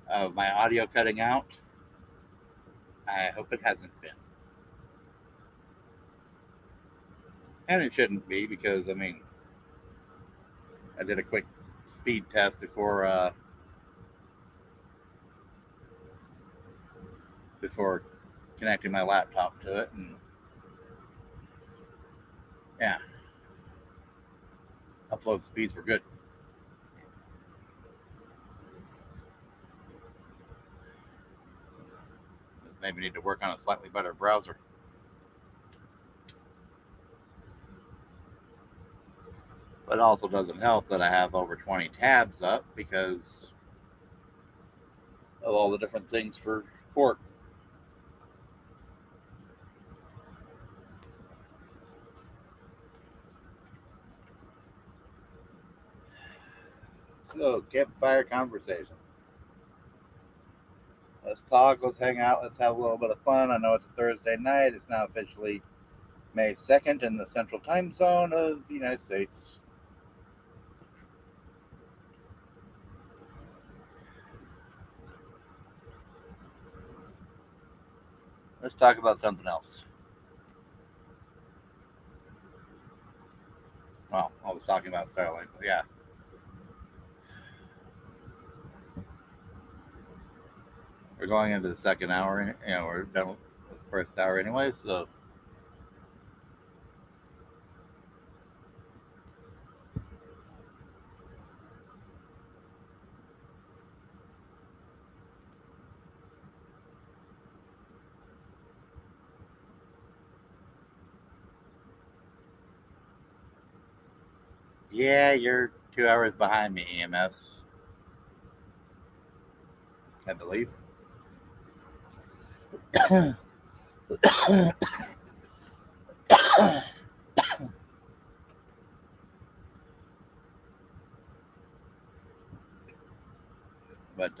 of my audio cutting out, I hope it hasn't been. And it shouldn't be because, I mean, I did a quick speed test before connecting my laptop to it, and yeah, upload speeds were good. Maybe need to work on a slightly better browser. But it also doesn't help that I have over 20 tabs up because of all the different things for court. So, campfire conversation. Let's talk, let's hang out, let's have a little bit of fun. I know it's a Thursday night. It's now officially May 2nd in the central time zone of the United States. Let's talk about something else. Well, I was talking about Starlink, but yeah. we're going into the second hour. We're done with the first hour anyway. So yeah, you're 2 hours behind me, EMS. I believe. But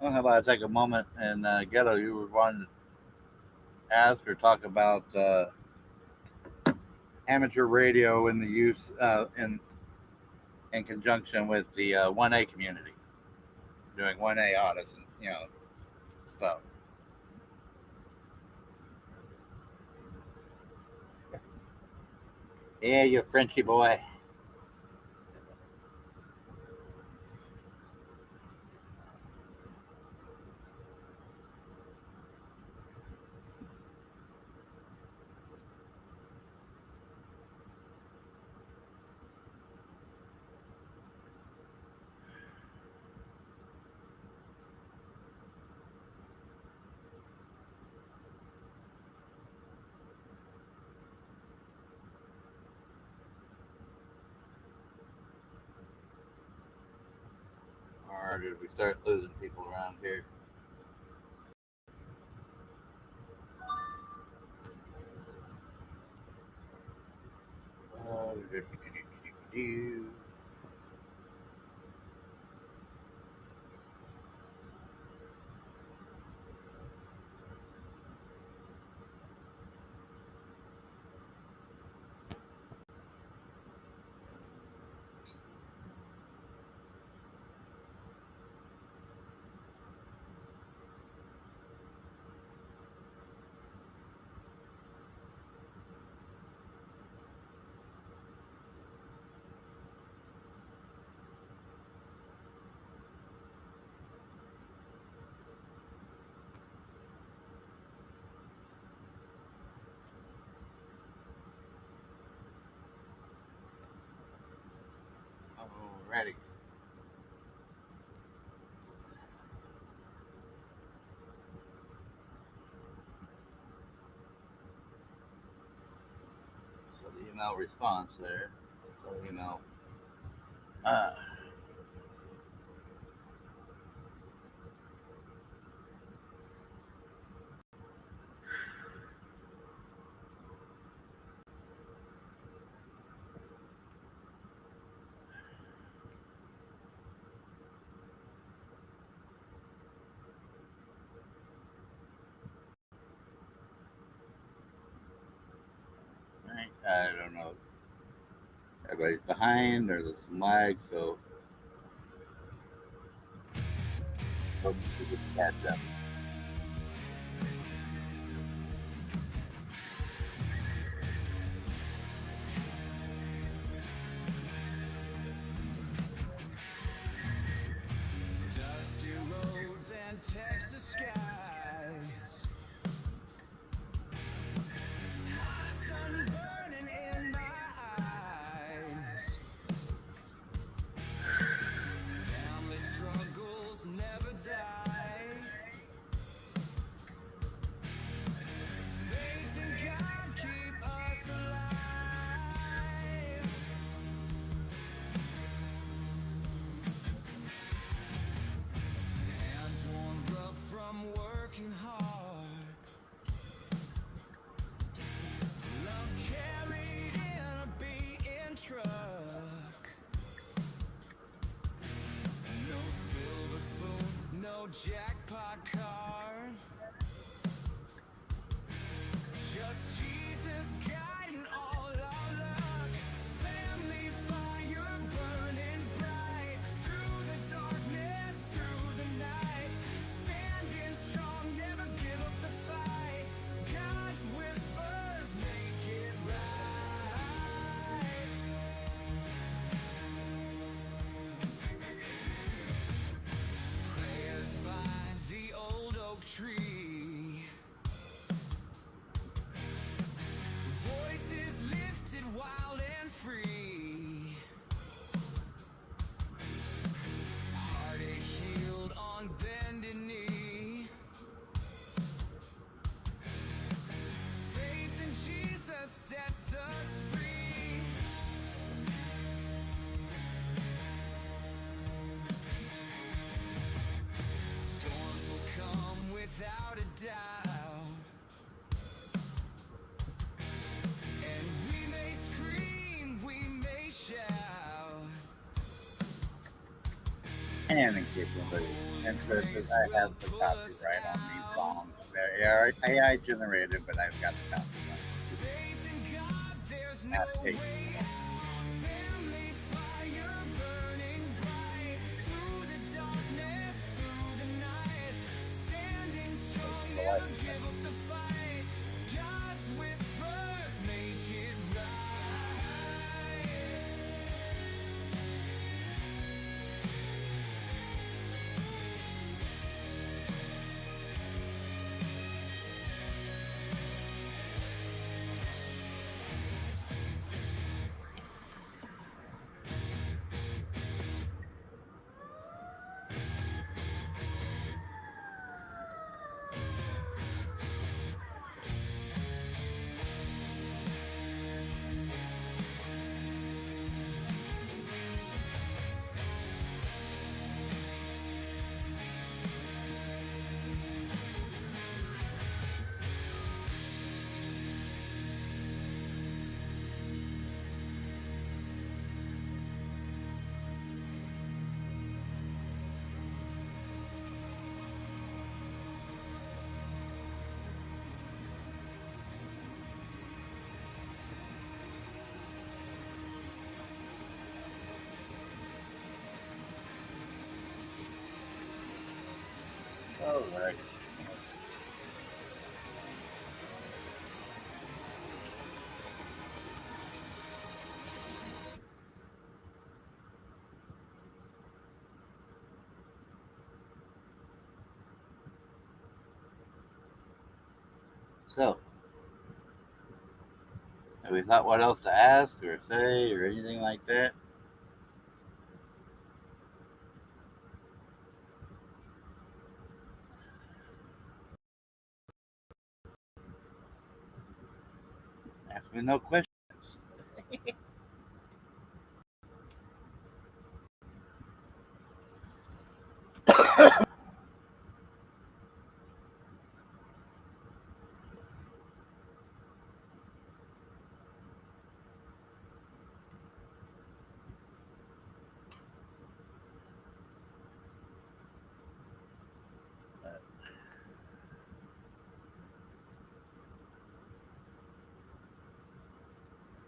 how about I take a moment and Ghetto, you were wanting to ask or talk about amateur radio in the use in conjunction with the 1A community, doing 1A audits and stuff. Yeah, you Frenchy boy. Or did we start losing people around here? Uh, Alrighty. So the email response there. So the email. Uh, right. I don't know. Everybody's behind. There's some lag, so hope you can catch up. Dusty roads and Texas skies. Hot sun burning in my eyes. Family struggles never die. Faith in God keep us alive. Hands worn rough from working hard. Love carried in a beaten truck. No silver spoon, no jackpot card. Just Jesus guiding all our luck. Family fire burning bright through the dark and Kickin It. And so I have the copyright on these songs. They are AI generated, but I've got the copyright. Faith in God, there's no Application. way out. Family fire burning bright. Through the darkness, through the night. Standing strong, The never license. give up the fight. God's whispers make it right. All right. So, have we thought what else to ask or say or anything like that? Ask me no questions.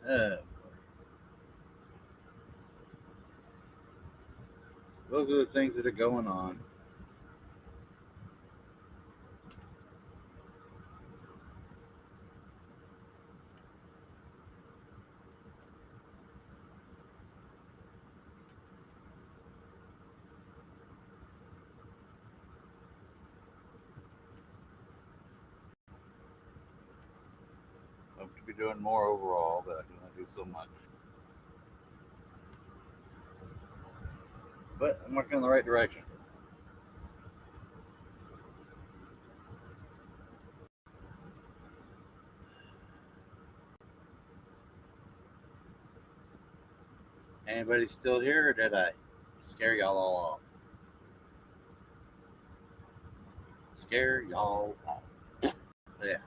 Uh, those are the things that are going on. Hope to be doing more overall, but I can only do so much. But I'm working in the right direction. Anybody still here, or did I scare y'all all off? Scare y'all off. Yeah.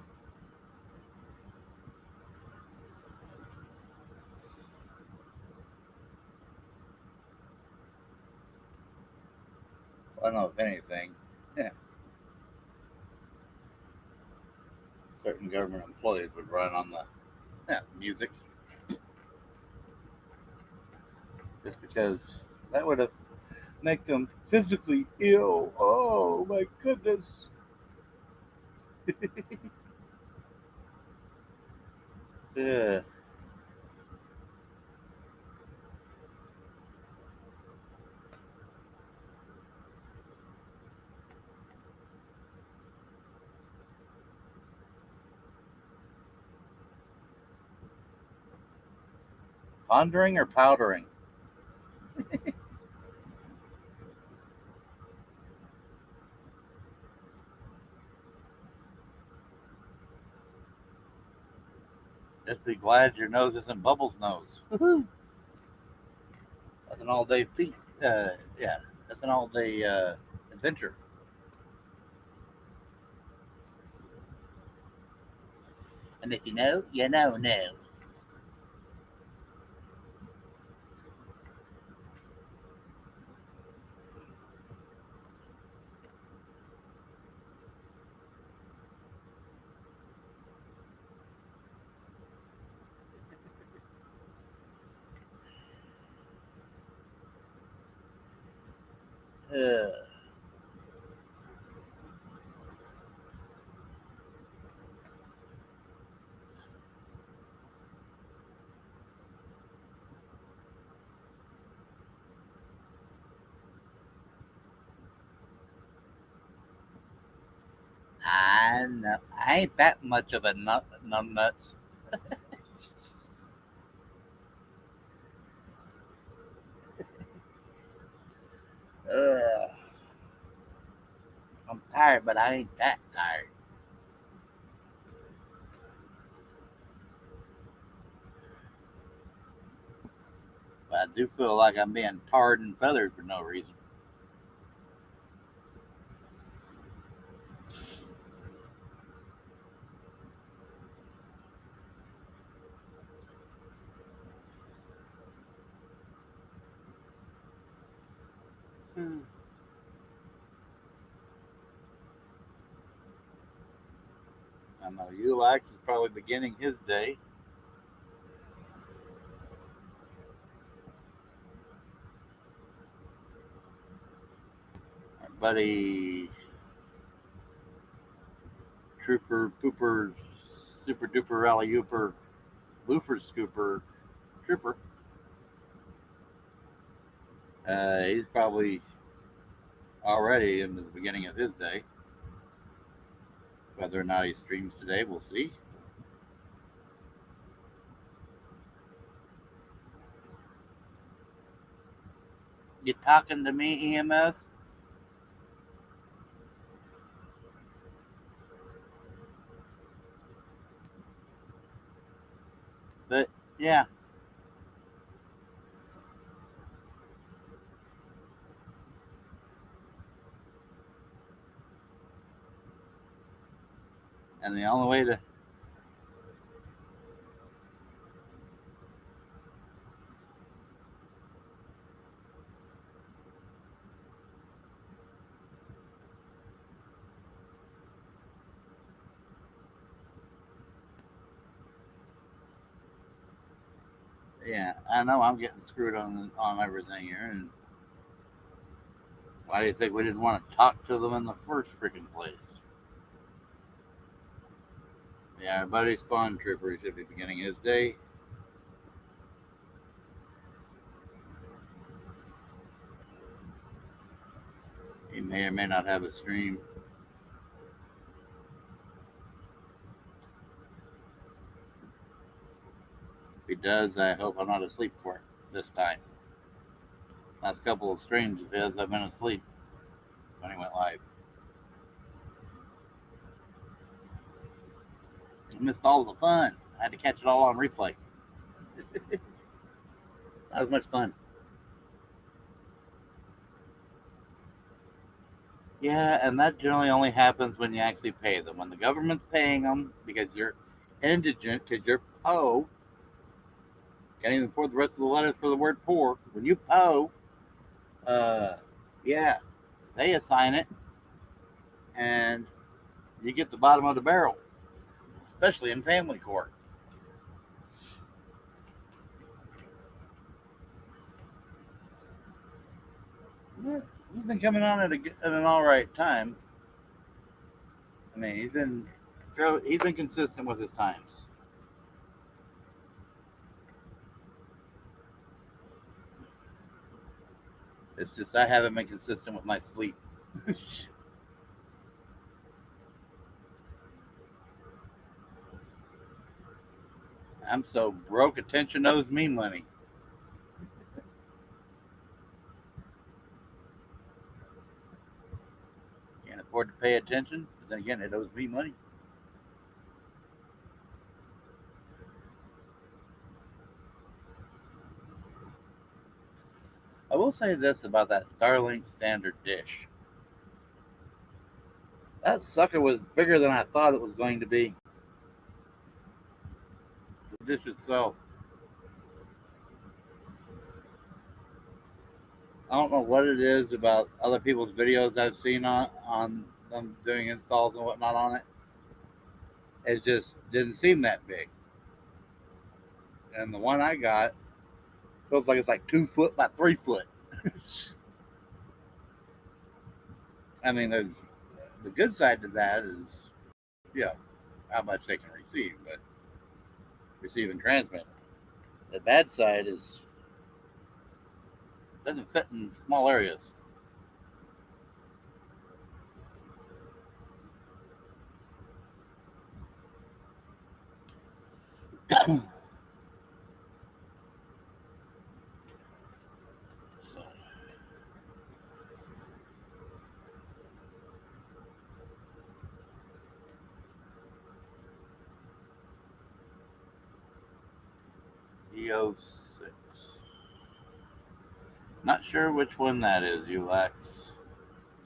I don't know if anything. Yeah. Certain government employees would run on the music just because that would have make them physically ill. Oh my goodness. Yeah. Pondering or powdering? Just be glad your nose isn't Bubbles' nose. That's an all day feat. Yeah, that's an all day adventure. And if you know, you know, no. Uh, I know. I ain't that much of a numb nuts. Uh, I'm tired, but I ain't that tired. But I do feel like I'm being tarred and feathered for no reason. Hmm. I know Ulax is probably beginning his day. Our buddy Trooper Pooper Super Duper Rally Ooper Loofer Scooper Trooper. He's probably already into the beginning of his day. Whether or not he streams today, we'll see. You talking to me, EMS? But yeah, and the only way to yeah, I know I'm getting screwed on everything here. And why do you think we didn't want to talk to them in the first freaking place? Yeah, our buddy Spawn Trooper should be beginning his day. He may or may not have a stream. If he does, I hope I'm not asleep for it this time. Last couple of streams of his, I've been asleep when he went live. I missed all the fun. I had to catch it all on replay. That was much fun. Yeah, and that generally only happens when you actually pay them. When the government's paying them because you're indigent, because you're po, can't even afford the rest of the letters for the word poor. When you po, uh, yeah, they assign it, and you get the bottom of the barrel, especially in family court. Yeah, he's been coming on at an all right time. I mean, he's been consistent with his times. It's just I haven't been consistent with my sleep. I'm so broke. Attention owes me money. Can't afford to pay attention. But then again, it owes me money. I will say this about that Starlink standard dish. That sucker was bigger than I thought it was going to be. The dish itself. I don't know what it is about other people's videos I've seen on them doing installs and whatnot on it. It just didn't seem that big. And the one I got feels like it's like 2 foot by 3 foot. I mean, the good side to that is, yeah, how much they can receive, but receive and transmit. The bad side is it doesn't fit in small areas. So, EO6. Not sure which one that is, Ulex.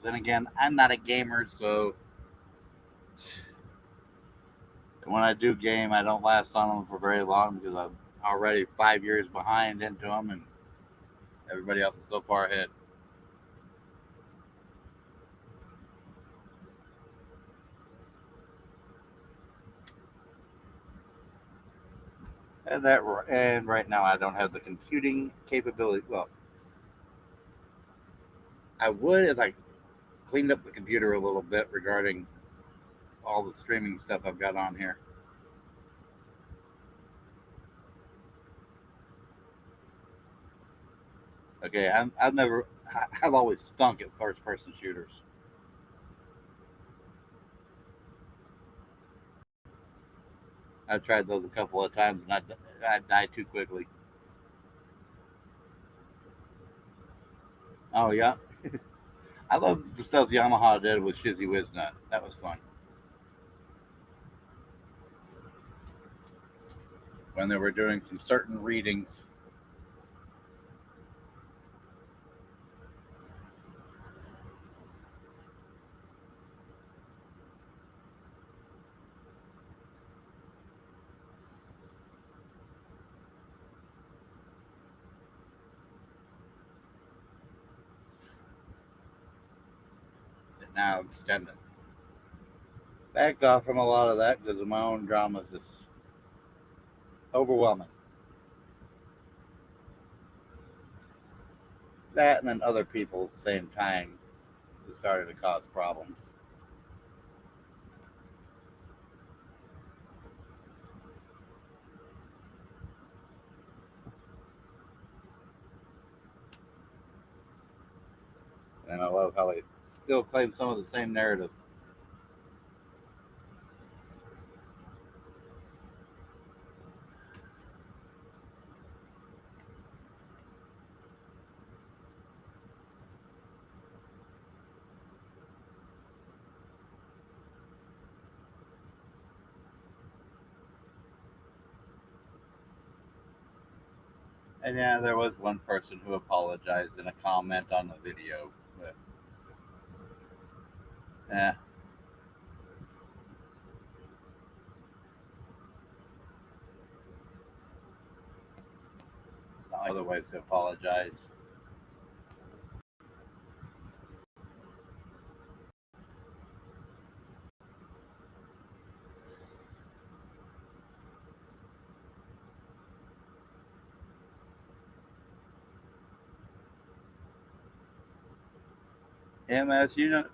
Then again, I'm not a gamer, so when I do game, I don't last on them for very long because I'm already 5 years behind into them, and everybody else is so far ahead. And right now, I don't have the computing capability. Well, I would if I cleaned up the computer a little bit regarding all the streaming stuff I've got on here. Okay, I've always stunk at first person shooters. I've tried those a couple of times and I died too quickly. Oh yeah, I love the stuff Yamaha did with Shizzy Wiznut. That was fun when they were doing some certain readings. And now I'm just kind of backed off from a lot of that because of my own dramas. Just overwhelming. That and then other people at the same time started to cause problems. And I love how they still claim some of the same narrative. And yeah, there was one person who apologized in a comment on the video. But yeah, it's not like other ways to apologize. MS, you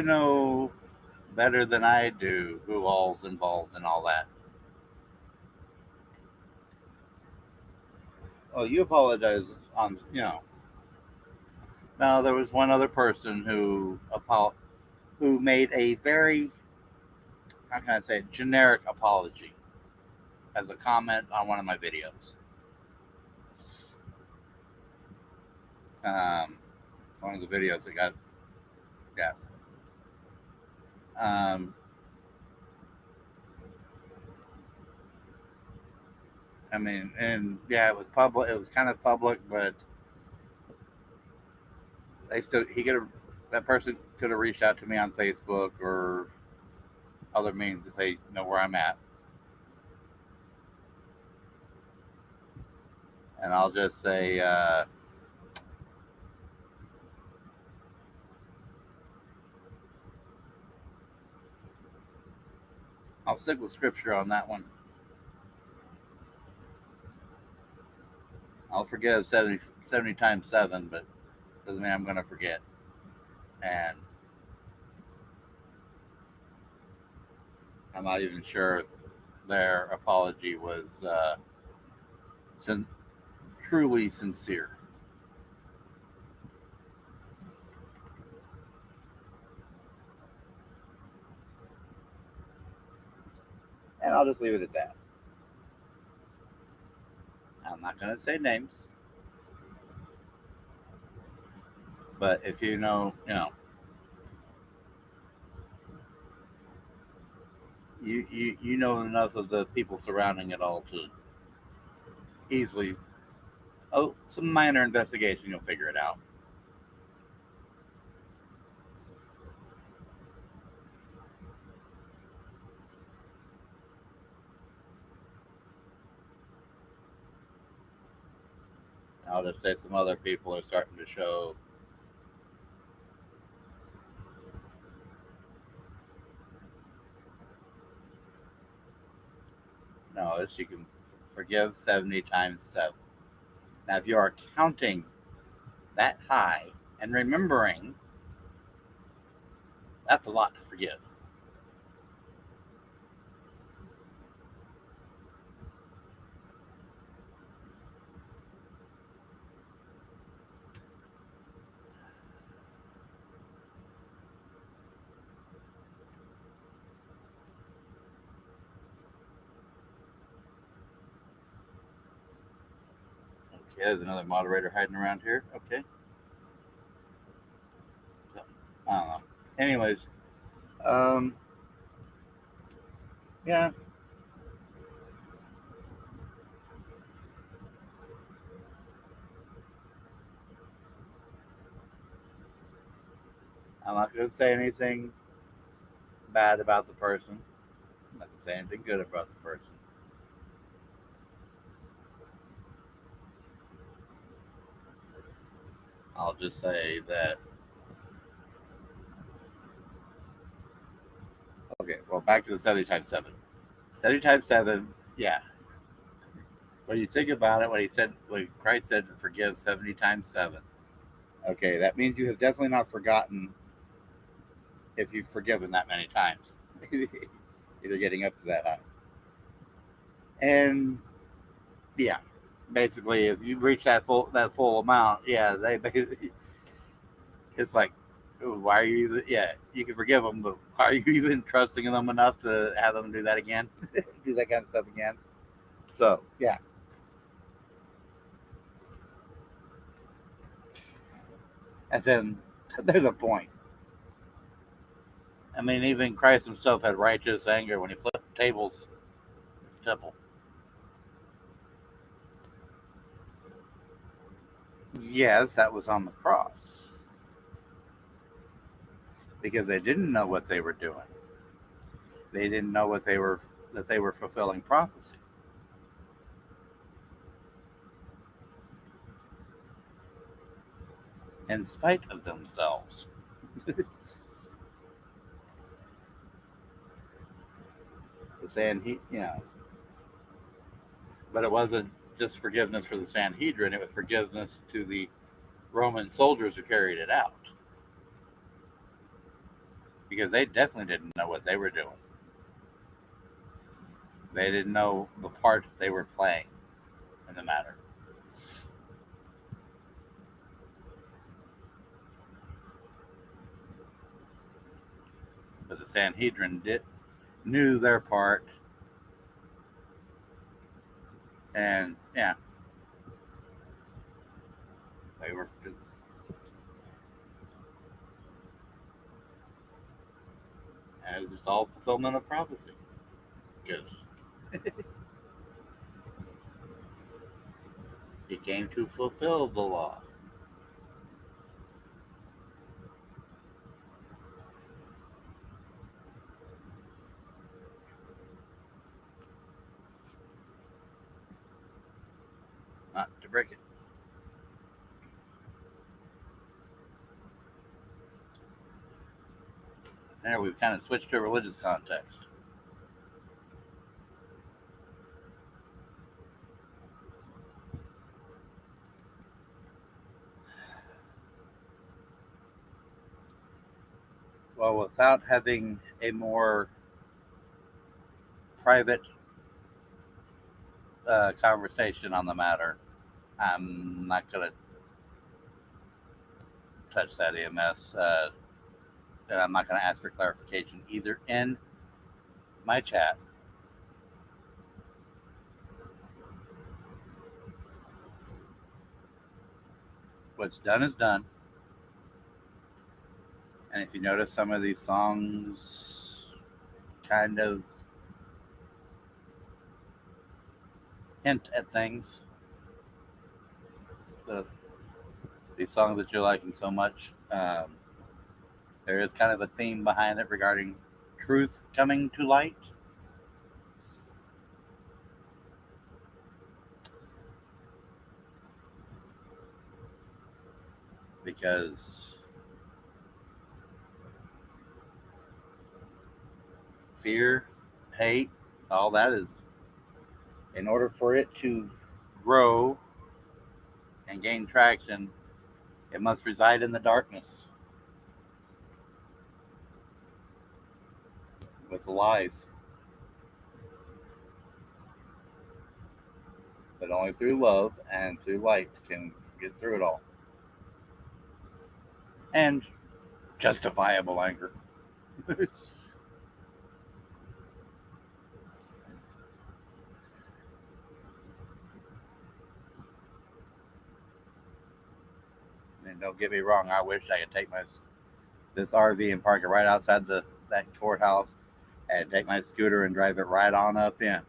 know better than I do who all's involved in all that. Oh, you apologize on No, there was one other person who made a very, how can I say, generic apology as a comment on one of my videos. Um, one of the videos that got, yeah. Um, I mean, and yeah, it was public. It was kind of public, but they still he could have that person could have reached out to me on Facebook or other means to say know where I'm at, and I'll just say I'll stick with scripture on that one. I'll forgive 70 times 7, but doesn't mean I'm going to forget. And I'm not even sure if their apology was sin- truly sincere. And I'll just leave it at that. I'm not going to say names, but if you know enough of the people surrounding it all to easily, oh, some minor investigation, you'll figure it out. I'll just say some other people are starting to show. No, this you can forgive 70 times 7. Now, if you are counting that high and remembering, that's a lot to forgive. Okay, there's another moderator hiding around here. Okay. So, I don't know. Anyways, um, yeah, I'm not going to say anything bad about the person. I'm not going to say anything good about the person. I'll just say that. Okay, well, back to the 70 times 7. 70 times 7, yeah. When you think about it, when Christ said to forgive 70 times 7, okay, that means you have definitely not forgotten if you've forgiven that many times. Either getting up to that high. And yeah, basically, if you reach that full amount, yeah, they basically, it's like, why are you even, yeah, you can forgive them, but why are you even trusting them enough to have them do that again? Do that kind of stuff again? So, yeah. And then there's a point. I mean, even Christ himself had righteous anger when he flipped tables at the temple. Yes, that was on the cross because they didn't know what they were doing. They didn't know that they were fulfilling prophecy in spite of themselves. The but it wasn't just forgiveness for the Sanhedrin; it was forgiveness to the Roman soldiers who carried it out because they definitely didn't know what they were doing. They didn't know the part that they were playing in the matter. But the Sanhedrin knew their part, and yeah, they were. And it was just all fulfillment of prophecy because he came to fulfill the law. Not to break it. There, we've kind of switched to a religious context. Well, without having a more private conversation on the matter, I'm not going to touch that EMS. And I'm not going to ask for clarification either in my chat. What's done is done. And if you notice, some of these songs kind of hint at things. The, these songs that you're liking so much, there is kind of a theme behind it regarding truth coming to light. Because fear, hate, all that is, in order for it to grow and gain traction, it must reside in the darkness with the lies. But only through love and through light can get through it all. And justifiable anger. And don't get me wrong, I wish I could take this RV and park it right outside that courthouse and take my scooter and drive it right on up in.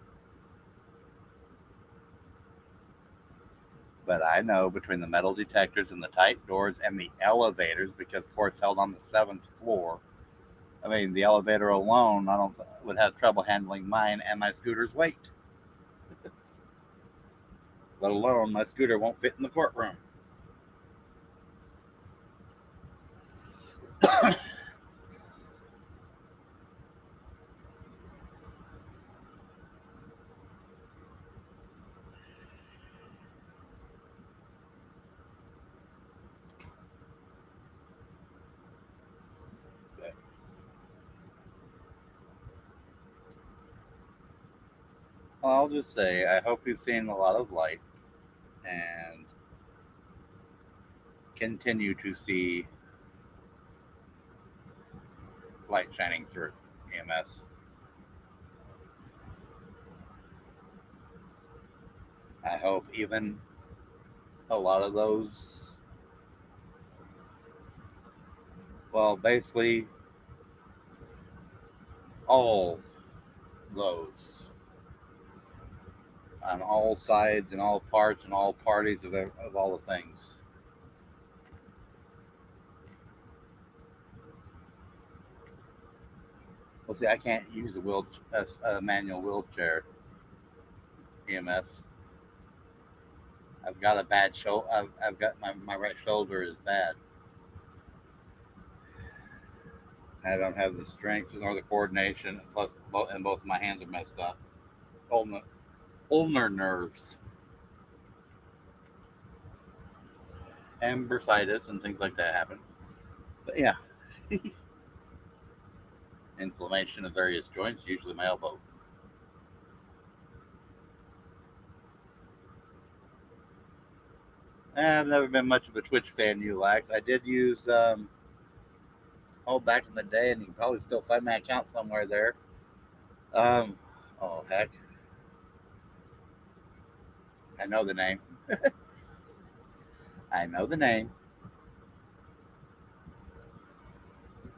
But I know between the metal detectors and the tight doors and the elevators, because court's held on the 7th floor, I mean, the elevator alone, would have trouble handling mine and my scooter's weight. Let alone my scooter won't fit in the courtroom. Well, I'll just say, I hope you've seen a lot of light and continue to see light shining through EMS. I hope even a lot of those, well, basically all those on all sides and all parts and all parties of all the things. Well, see, I can't use a manual wheelchair EMS. I've got a bad shoulder. I've got my right shoulder is bad. I don't have the strength nor the coordination. Plus, both my hands are messed up. Ulnar nerves and bursitis and things like that happen. But yeah, inflammation of various joints, usually my elbow. I've never been much of a Twitch fan, you lax. I did use back in the day, and you can probably still find my account somewhere there. Um, oh heck, I know the name. I know the name.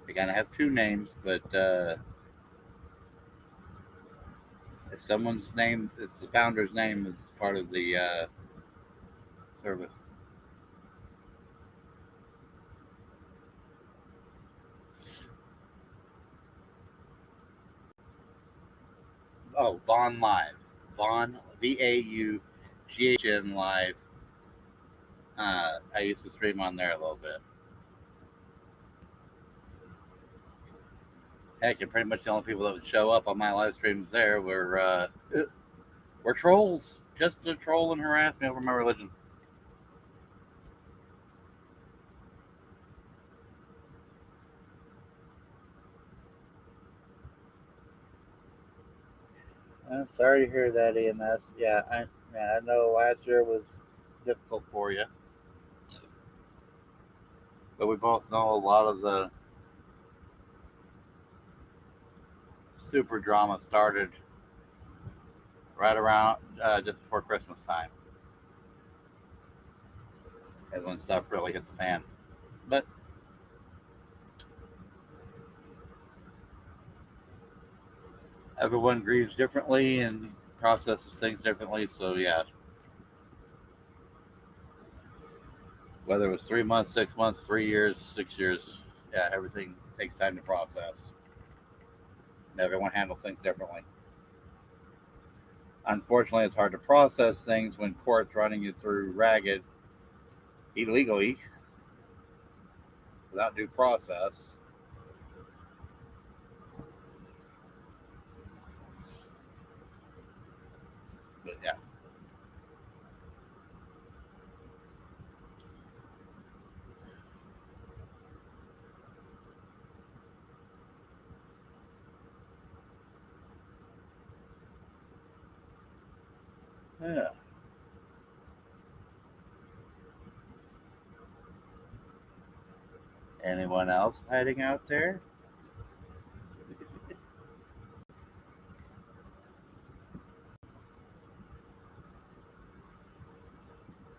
They kind of have two names, but if someone's name, it's the founder's name, is part of the service. Oh, Vaughn Live. Vaughn, VAUGHN Live. I used to stream on there a little bit. Heck, and pretty much the only people that would show up on my live streams there were trolls, just to troll and harass me over my religion. I'm sorry to hear that, EMS. Yeah, I know last year was difficult for you, but we both know a lot of the super drama started right around just before Christmas time, is when stuff really hit the fan. But everyone grieves differently and processes things differently. So yeah, whether it was 3 months, 6 months, 3 years, 6 years, yeah, everything takes time to process. And everyone handles things differently. Unfortunately, it's hard to process things when court's running you through ragged illegally without due process. But yeah, yeah. Anyone else hiding out there?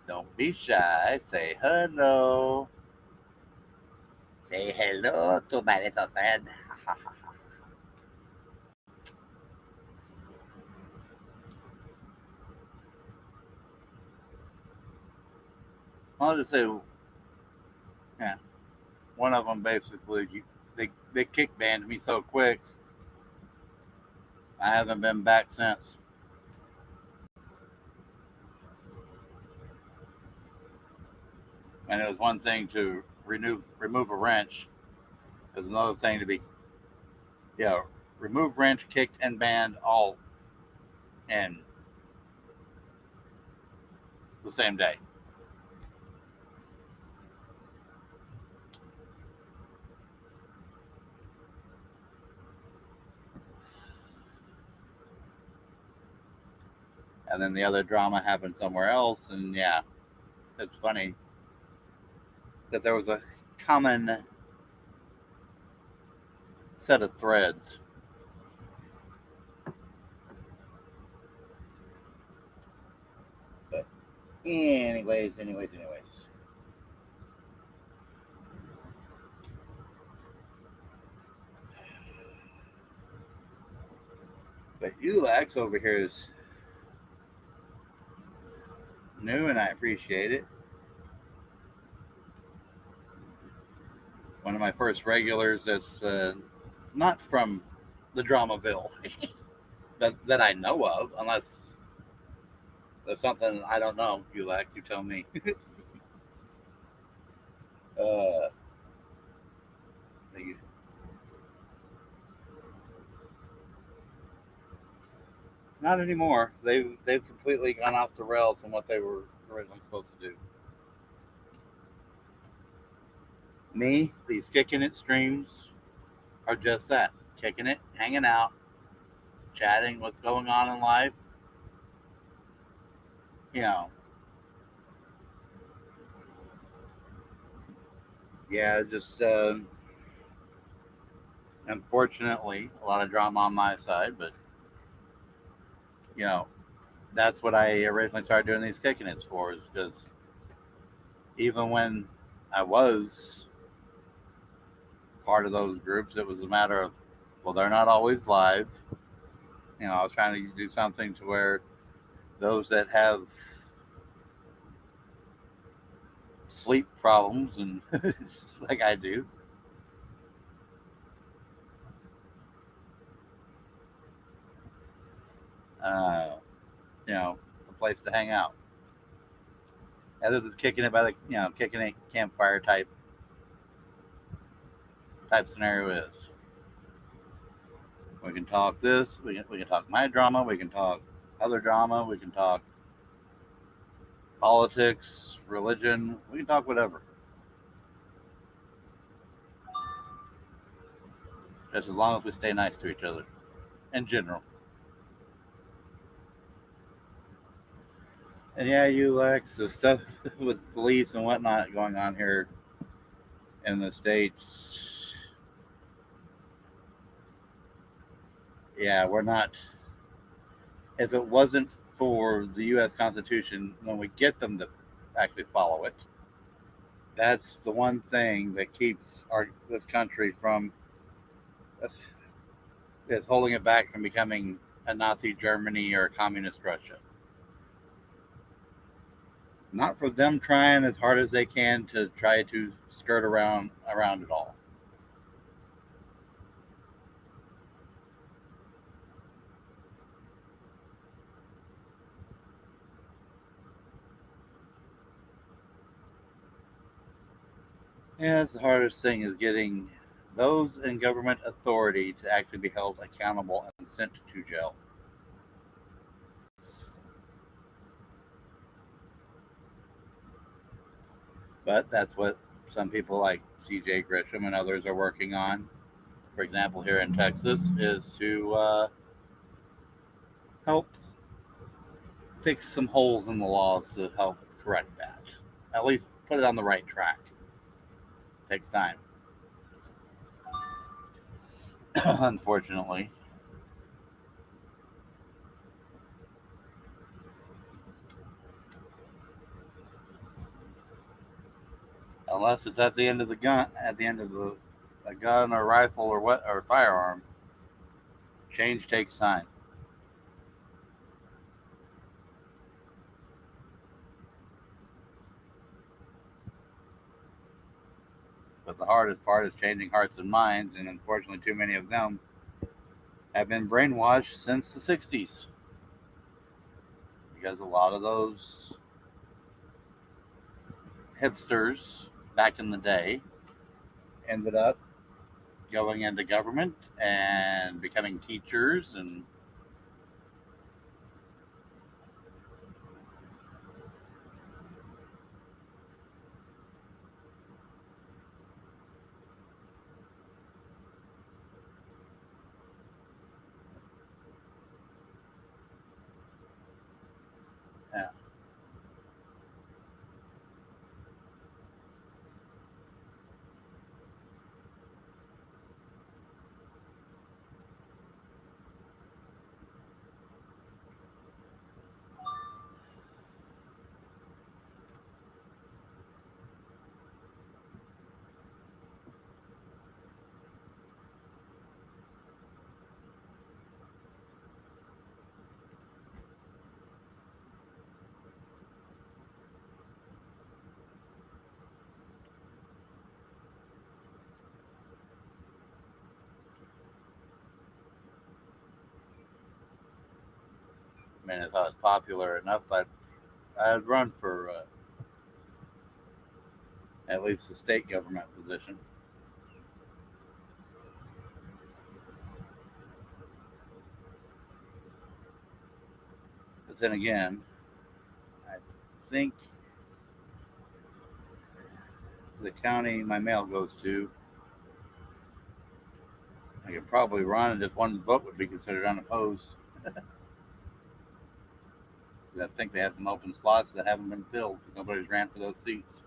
Don't be shy. Say hello. Say hello to my little friend. I'll just say, yeah, one of them basically, they kick banned me so quick, I haven't been back since. And it was one thing to remove a wrench. It was another thing to be, yeah, remove wrench, kicked, and banned all in the same day. And then the other drama happened somewhere else. And yeah, it's funny that there was a common set of threads. But anyways. But Ulax over here is new, and I appreciate it. One of my first regulars that's not from the Dramaville that I know of, unless there's something I don't know. Ulax, you tell me. uh, not anymore. They've completely gone off the rails from what they were originally supposed to do. Me, these kicking it streams are just that: kicking it, hanging out, chatting, what's going on in life. You know, yeah, just unfortunately a lot of drama on my side, but you know, that's what I originally started doing these kicking it's for, is because even when I was part of those groups, it was a matter of, well, they're not always live. You know, I was trying to do something to where those that have sleep problems and like I do, uh, you know, a place to hang out. And this is kicking it by the, kicking it campfire type scenario is. We can talk this. We can talk my drama. We can talk other drama. We can talk politics, religion. We can talk whatever, just as long as we stay nice to each other in general. And yeah, you Lex, the stuff with police and whatnot going on here in the States. Yeah, we're not. If it wasn't for the U.S. Constitution, when we get them to actually follow it, that's the one thing that keeps this country from is holding it back from becoming a Nazi Germany or a communist Russia. Not for them trying as hard as they can to try to skirt around it all. Yeah, that's the hardest thing is getting those in government authority to actually be held accountable and sent to jail. But that's what some people like C.J. Grisham and others are working on. For example, here in Texas, is to help fix some holes in the laws to help correct that. At least put it on the right track. Takes time, unfortunately. Unless it's at the end of the gun, at the end of the a gun or rifle or what or firearm, change takes time. But the hardest part is changing hearts and minds, and unfortunately, too many of them have been brainwashed since the '60s because a lot of those hipsters back in the day ended up going into government and becoming teachers and yeah. I mean, if I was popular enough, I'd run for at least a state government position. But then again, I think the county my mail goes to, I could probably run, and just one vote would be considered unopposed. I think they have some open slots that haven't been filled because nobody's ran for those seats.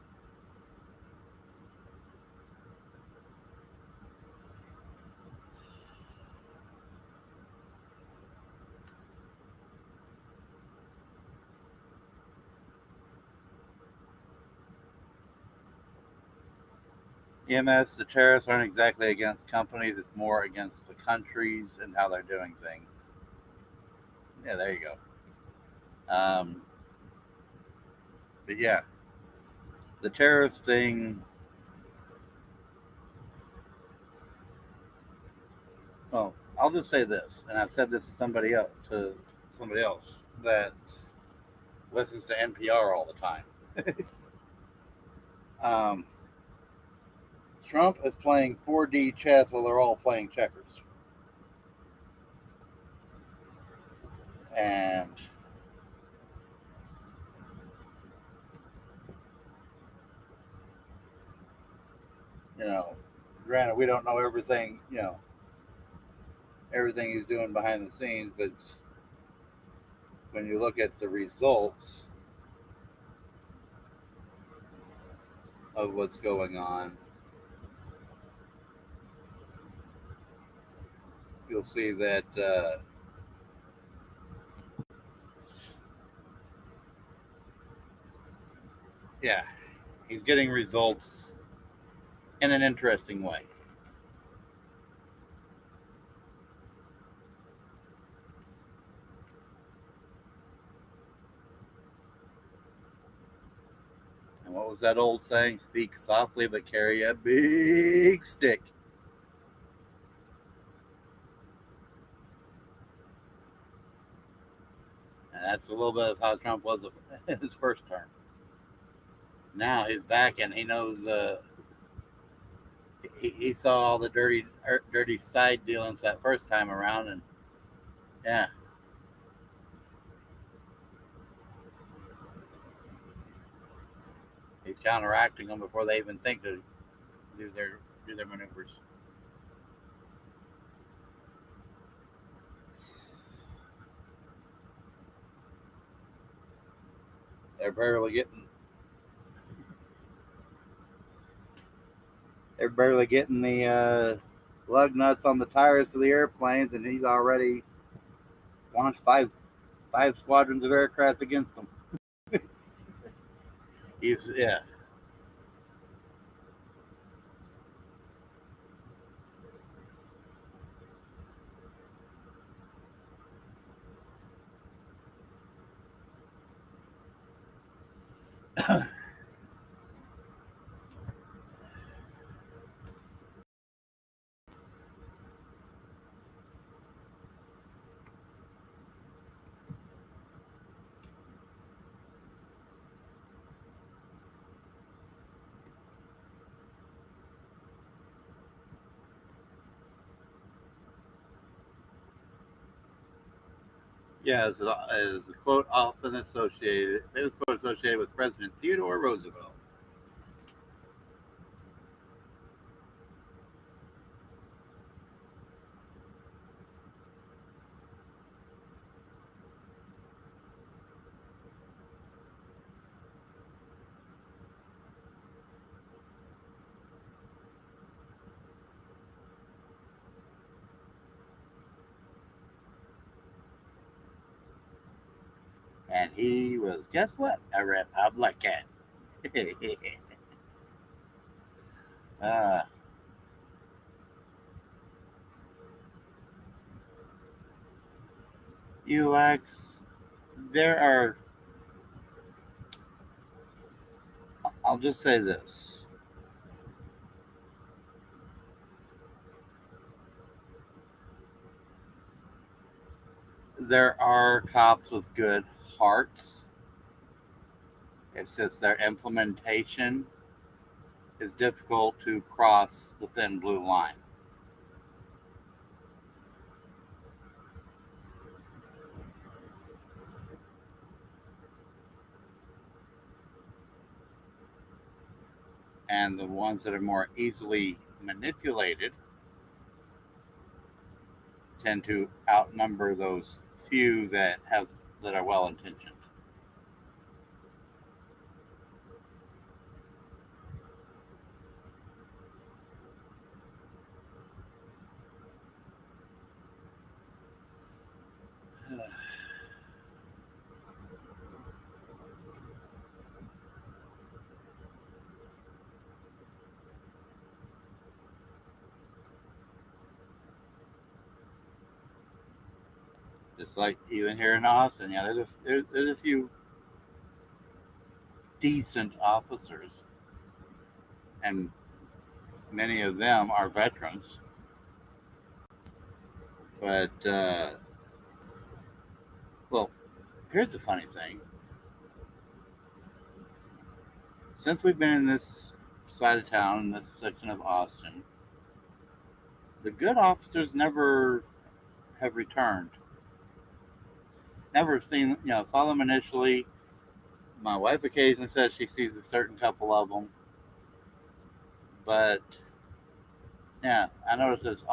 EMS, the tariffs aren't exactly against companies, it's more against the countries and how they're doing things. Yeah, there you go. Um, but yeah, the tariff thing, well, I'll just say this, and I've said this to somebody else that listens to NPR all the time. um, Trump is playing 4D chess while they're all playing checkers. And, you know, granted, we don't know everything, everything he's doing behind the scenes, but when you look at the results, of what's going on, you'll see that yeah, he's getting results in an interesting way. And what was that old saying? Speak softly but carry a big stick. And that's a little bit of how Trump was his first term. Now he's back and he knows he saw all the dirty side dealings that first time around, and yeah, he's counteracting them before they even think to do their do their maneuvers. They're barely getting they're barely getting the lug nuts on the tires of the airplanes, and he's already launched five squadrons of aircraft against them. He's yeah. Yeah, is a quote often associated, famous quote associated with President Theodore Roosevelt. And he was, guess what? A Republican. uh, UX, there are, I'll just say this. There are cops with good hearts. It's just their implementation is difficult to cross the thin blue line. And the ones that are more easily manipulated tend to outnumber those few that are well intentioned. Just like even here in Austin, yeah, there's a few decent officers, and many of them are veterans. But well, here's the funny thing: since we've been in this side of town, in this section of Austin, the good officers never have returned. Never seen, saw them initially. My wife occasionally says she sees a certain couple of them, but yeah, I noticed it's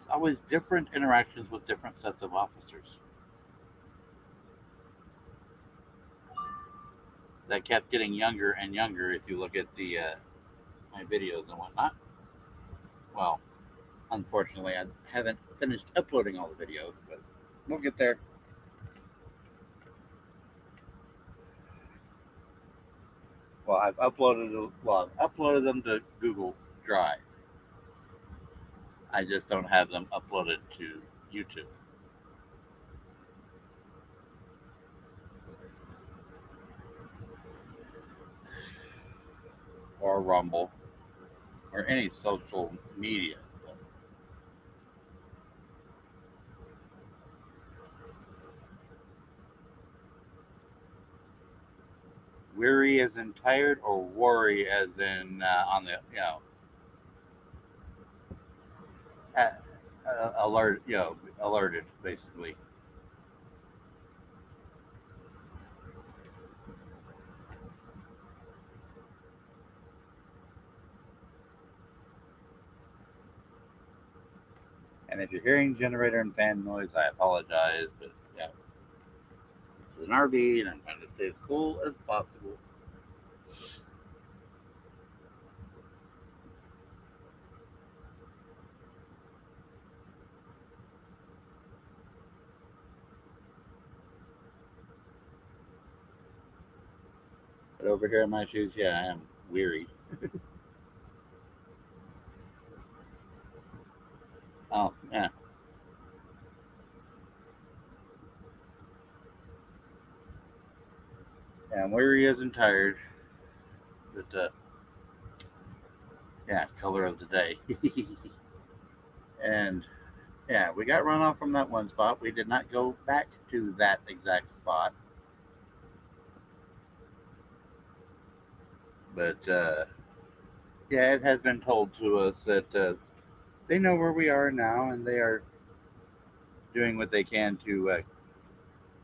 always different interactions with different sets of officers. that kept getting younger and younger if you look at the my videos and whatnot. Well, unfortunately, I haven't finished uploading all the videos, but we'll get there. Well, I've uploaded them to Google Drive. I just don't have them uploaded to YouTube. Or Rumble or any social media. Weary as in tired, or worry as in on the uh, alert alerted basically. And if you're hearing generator and fan noise, I apologize, but yeah, this is an RV, and I'm trying to stay as cool as possible. But over here in my shoes, yeah, I am weary. Oh, yeah. Yeah, I'm weary as in tired. But, yeah, color of the day. And, yeah, we got run off from that one spot. We did not go back to that exact spot. But, yeah, it has been told to us that they know where we are now, and they are doing what they can to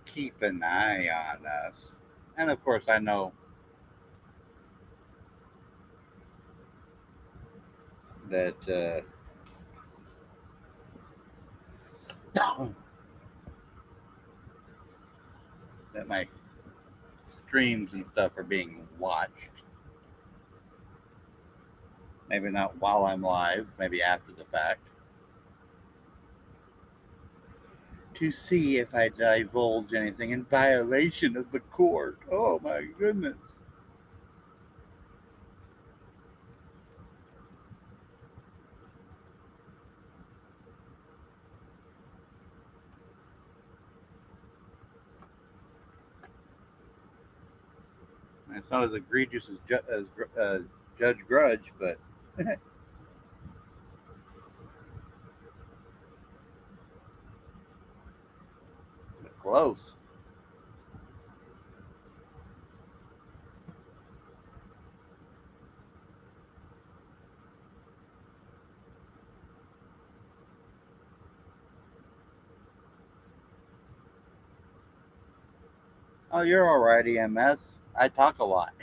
keep an eye on us. And of course, I know that that my streams and stuff are being watched. Maybe not while I'm live, maybe after the fact, to see if I divulge anything in violation of the court. Oh my goodness. It's not as egregious as Judge Grudge, but close. Oh, you're all right, EMS. I talk a lot.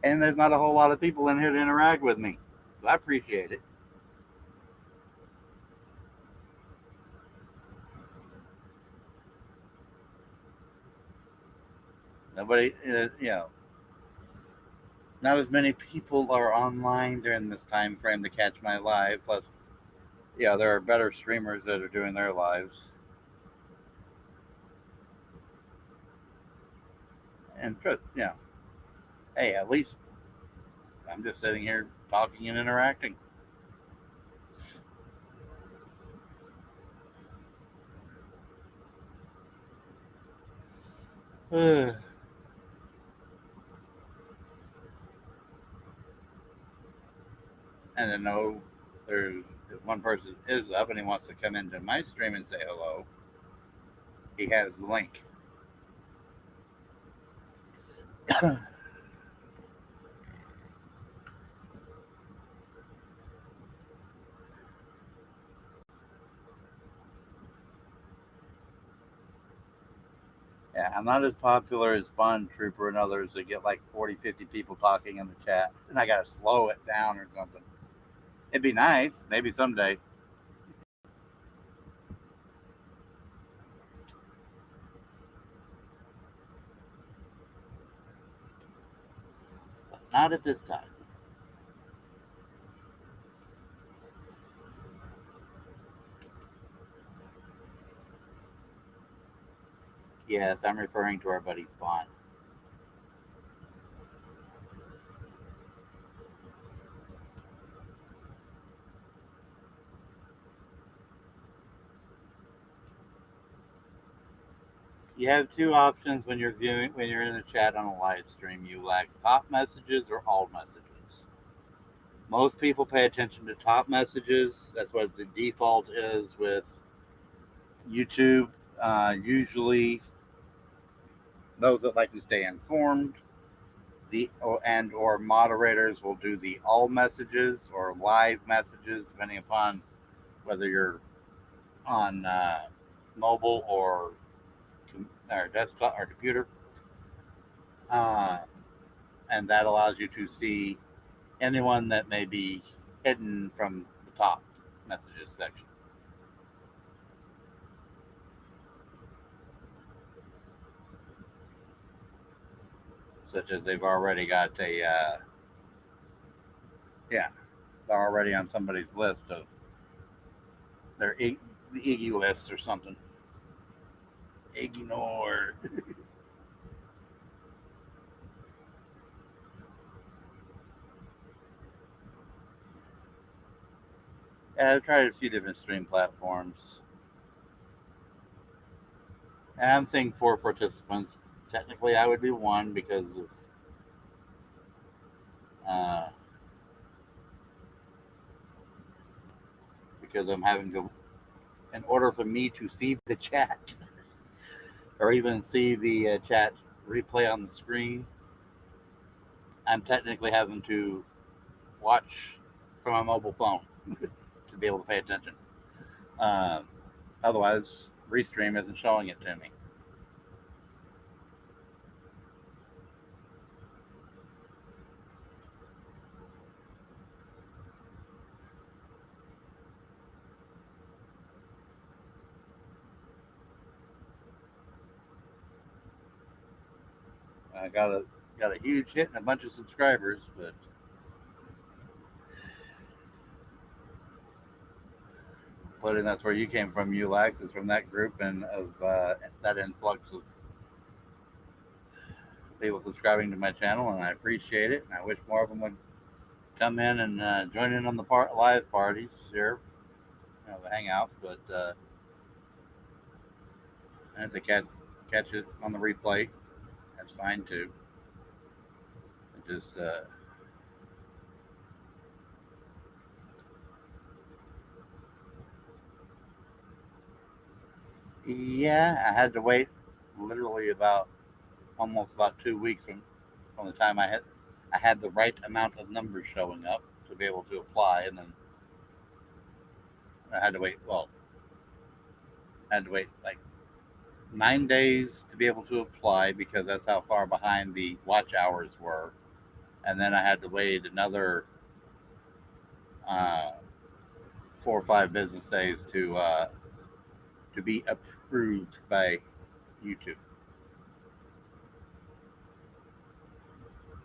And there's not a whole lot of people in here to interact with me. So I appreciate it. Nobody, not as many people are online during this time frame to catch my live. Plus, yeah, there are better streamers that are doing their lives. And, hey, at least I'm just sitting here talking and interacting. And I know there's one person is up and he wants to come into my stream and say hello. He has the link. Yeah, I'm not as popular as Spawn Trooper and others that get like 40, 50 people talking in the chat, and I got to slow it down or something. It'd be nice, maybe someday. Not at this time. Yes, I'm referring to our buddy Spawn. You have two options when you're viewing when you're in the chat on a live stream. You lack top messages or all messages. Most people pay attention to top messages. That's what the default is with YouTube. Usually, those that like to stay informed, or moderators will do the all messages or live messages, depending upon whether you're on mobile or desktop or computer, uh, and that allows you to see anyone that may be hidden from the top messages section, such as they've already got a yeah, they're already on somebody's list of their the Iggy list or something. Ignore. Yeah, I've tried a few different stream platforms. And I'm seeing 4 participants. Technically, I would be one uh, because I'm having to, in order for me to see the chat or even see the chat replay on the screen, I'm technically having to watch from my mobile phone to be able to pay attention. Uh, Otherwise, Restream isn't showing it to me. I got a huge hit and a bunch of subscribers, but putting that's where you came from, Ulax, is from that group and of that influx of people subscribing to my channel, and I appreciate it. And I wish more of them would come in and join in on the live parties here, the hangouts. But and if they catch it on the replay, that's fine too. It just yeah, I had to wait literally almost about 2 weeks from the time I had the right amount of numbers showing up to be able to apply, and then I had to wait. Well, I had to wait like 9 days to be able to apply because that's how far behind the watch hours were, and then I had to wait another uh, 4 or 5 business days to be approved by YouTube.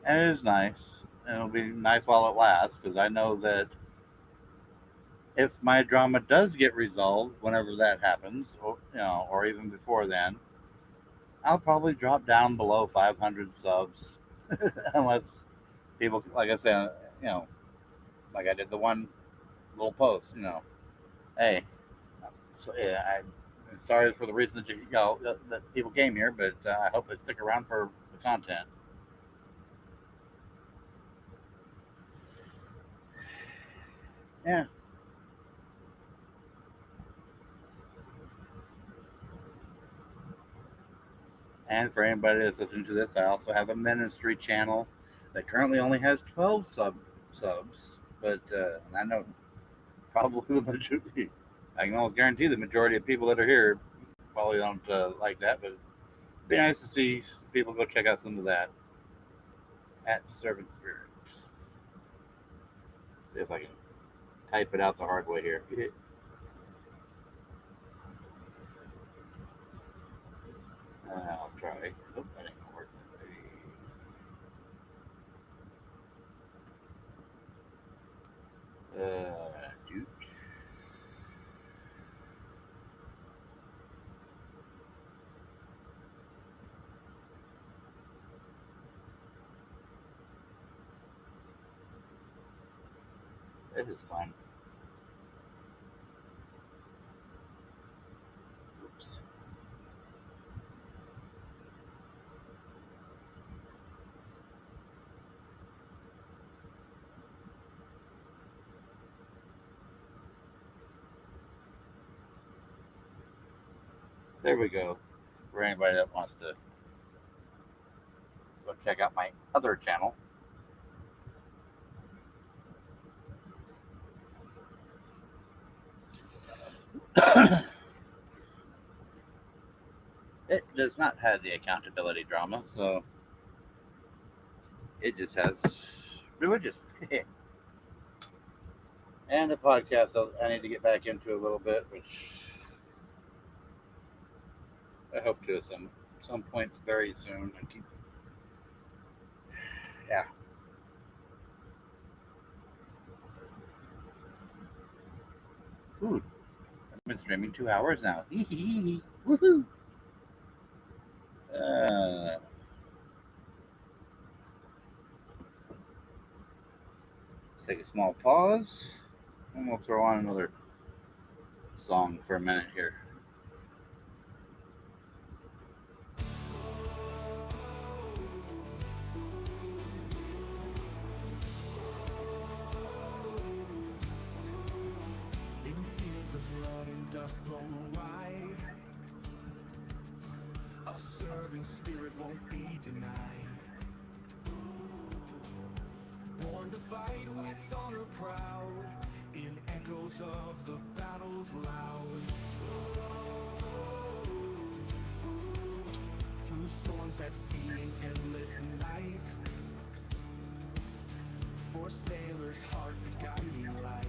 And it is nice. And it'll be nice while it lasts because I know that if my drama does get resolved, whenever that happens, or even before then, I'll probably drop down below 500 subs, unless people, like I said, like I did the one little post, hey, so, yeah, I'm sorry for the reason that that people came here, but I hope they stick around for the content. Yeah. And for anybody that's listening to this, I also have a ministry channel that currently only has 12 subs, but I know probably the majority. I can almost guarantee the majority of people that are here probably don't like that, but it'd be nice to see people go check out some of that at Servant Spirit. See if I can type it out the hard way here. I'll try. Oh, that ain't gonna work. It is fun. Oops. There we go. For anybody that wants to go check out my other channel. It does not have the accountability drama, so it just has religious. And the podcast I need to get back into a little bit, which I hope to at some point very soon. And keep, yeah. Ooh, I've been streaming 2 hours now. Woohoo! Uh, take a small pause, and we'll throw on another song for a minute here. In fields of blood and dust blown wide, a serving spirit won't be denied. Born to fight with honor proud, in echoes of the battles loud. Through storms at sea and endless night, for sailors' hearts the guiding light.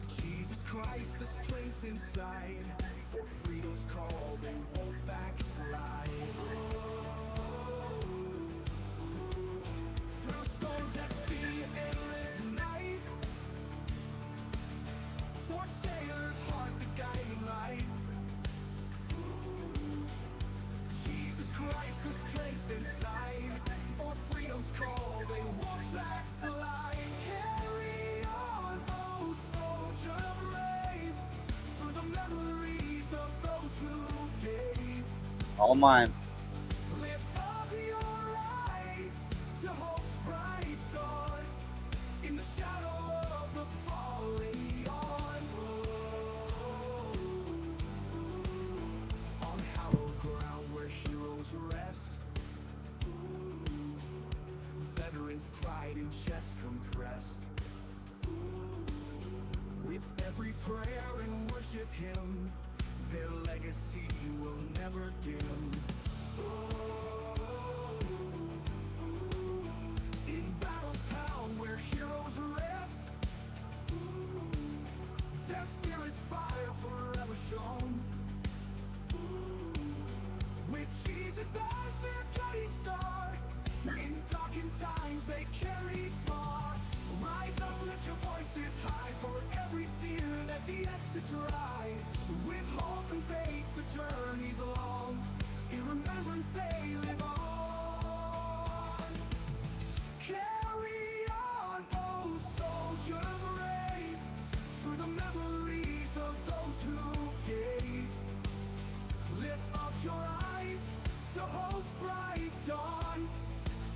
Jesus Christ, the strength inside, for freedom's call they won't backslide. Through storms at sea, endless night, for sailors' heart the guiding light. Jesus Christ, the strength inside, for freedom's call they won't backslide. Carry on, oh soldier brave, for the memories of those who gave. All mine. Lift up your eyes to hope's bright dawn, in the shadow of the falling dawn. On hallowed ground where heroes rest, veterans' pride in chest compressed. With every prayer and worship hymn, their legacy will never dim. In battle's pound where heroes rest, their spirits' fire forever shone. With Jesus as their guiding star, in darkened times they carried far. Rise up, lift your voices high, for every tear that's yet to dry. With hope and faith the journey's long, in remembrance they live on. Carry on, oh soldier brave, through the memories of those who gave. Lift up your eyes to hope's bright dawn,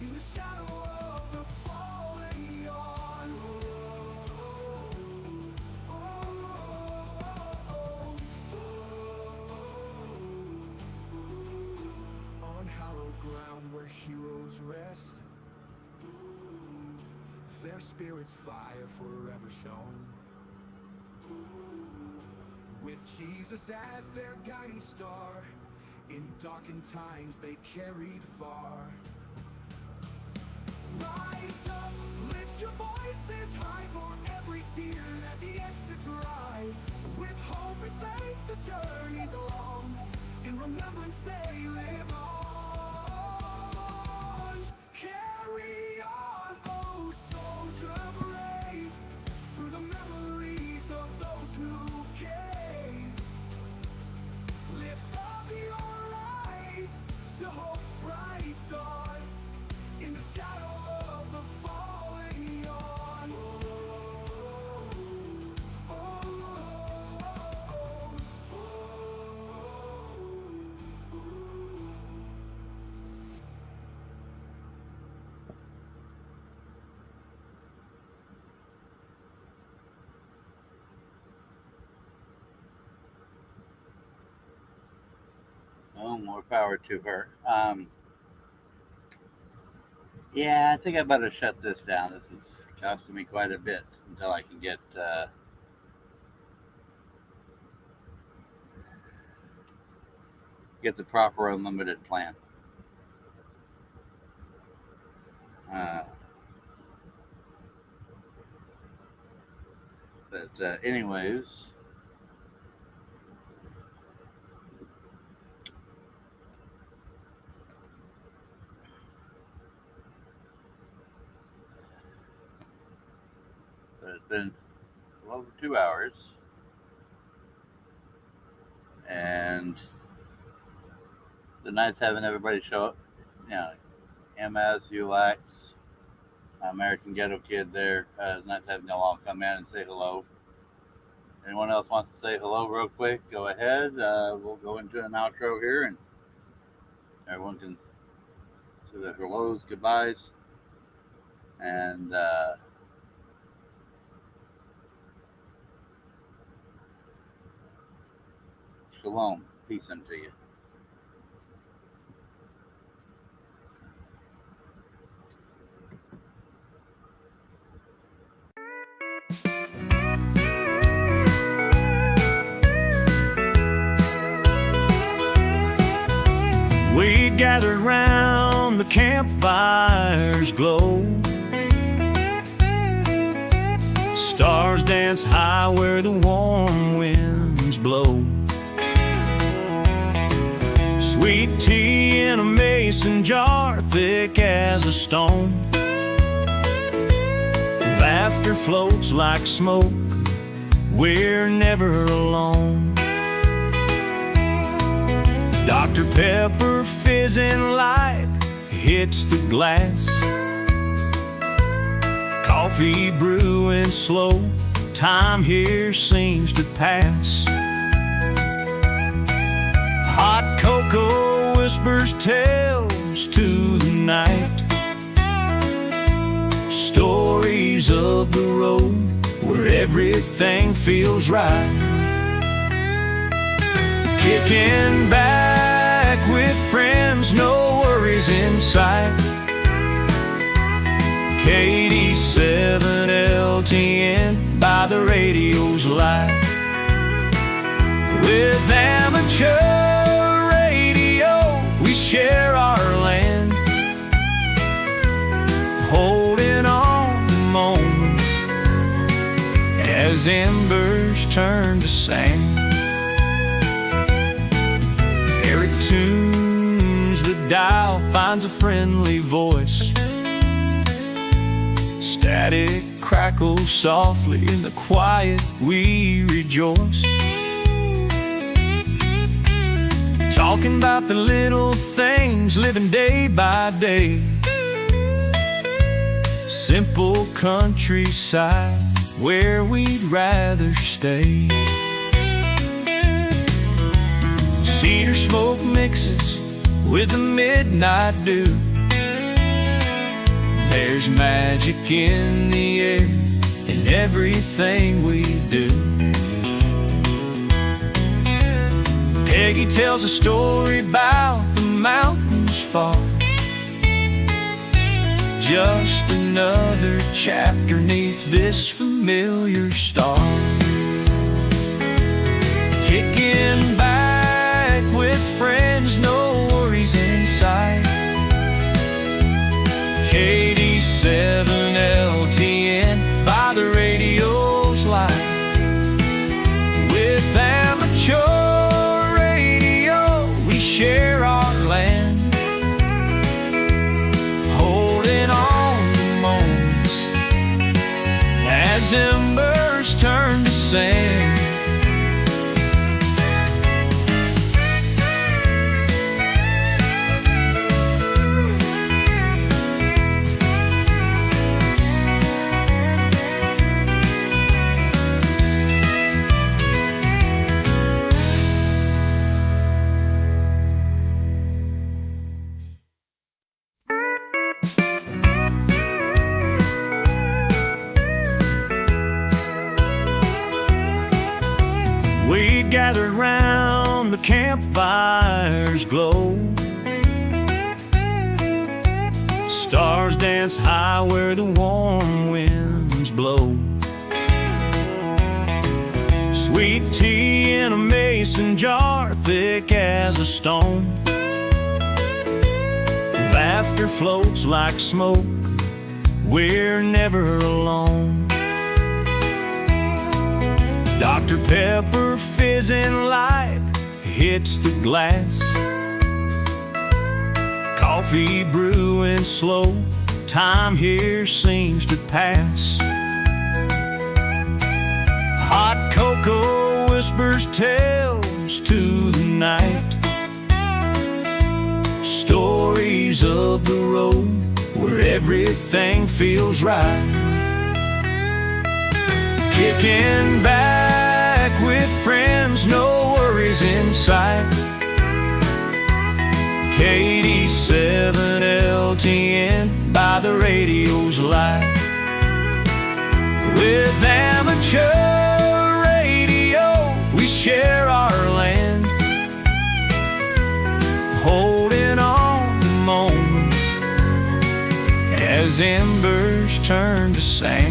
in the shadow of the falling yawn. On hallowed ground where heroes rest, their spirits' fire forever shone. With Jesus as their guiding star, in darkened times they carried far. Rise up, lift your voices high, for every tear that's yet to dry. With hope and faith the journey's long, in remembrance they live on. Carry on, oh soldier brave, through the memories of those who gave. Lift up your eyes to hope's bright dawn, in the shadow of the falling more power to her. Yeah, I think I better shut this down. This is costing me quite a bit until I can get the proper unlimited plan. But anyways, it's been a little over 2 hours, and the nice having everybody show up. You know, MS, UX, American Ghetto Kid there. Nice having y'all all come in and say hello. Anyone else wants to say hello real quick, go ahead. We'll go into an outro here, and everyone can say their hellos, goodbyes, and shalom. Peace unto you. We gathered round the campfire's glow. Stars dance high where the warm winds blow. Sweet tea in a mason jar, thick as a stone. Laughter floats like smoke, we're never alone. Dr. Pepper fizzing light hits the glass. Coffee brewing slow, time here seems to pass. Hot cocoa whispers tales to the night. Stories of the road where everything feels right. Kicking back with friends, no worries in sight. 87 LTN by the radio's light. With amateur radio, we share our land, holding on to moments as embers turn to sand. Eric tunes the dial, finds a friendly voice. Static crackles softly in the quiet, we rejoice. Talking about the little things, living day by day. Simple countryside where we'd rather stay. Cedar smoke mixes with the midnight dew. There's magic in the air in everything we do. Peggy tells a story about the mountains far. Just another chapter neath this familiar star. Kicking back with friends, no worries in sight. 87 LTN by the radio's light. With amateur radio, we share our land, holding on to moments as embers turn to sand. We gathered round around the campfire's glow. Stars dance high where the warm winds blow. Sweet tea in a mason jar, thick as a stone. Laughter floats like smoke, we're never alone. Dr. Pepper fizzing light hits the glass. Coffee brewing slow, time here seems to pass. Hot cocoa whispers tales to the night. Stories of the road where everything feels right. Kicking back with friends, no worries in sight. 87 LTN by the radio's light. With amateur radio, we share our land, holding on to moments as embers turn to sand.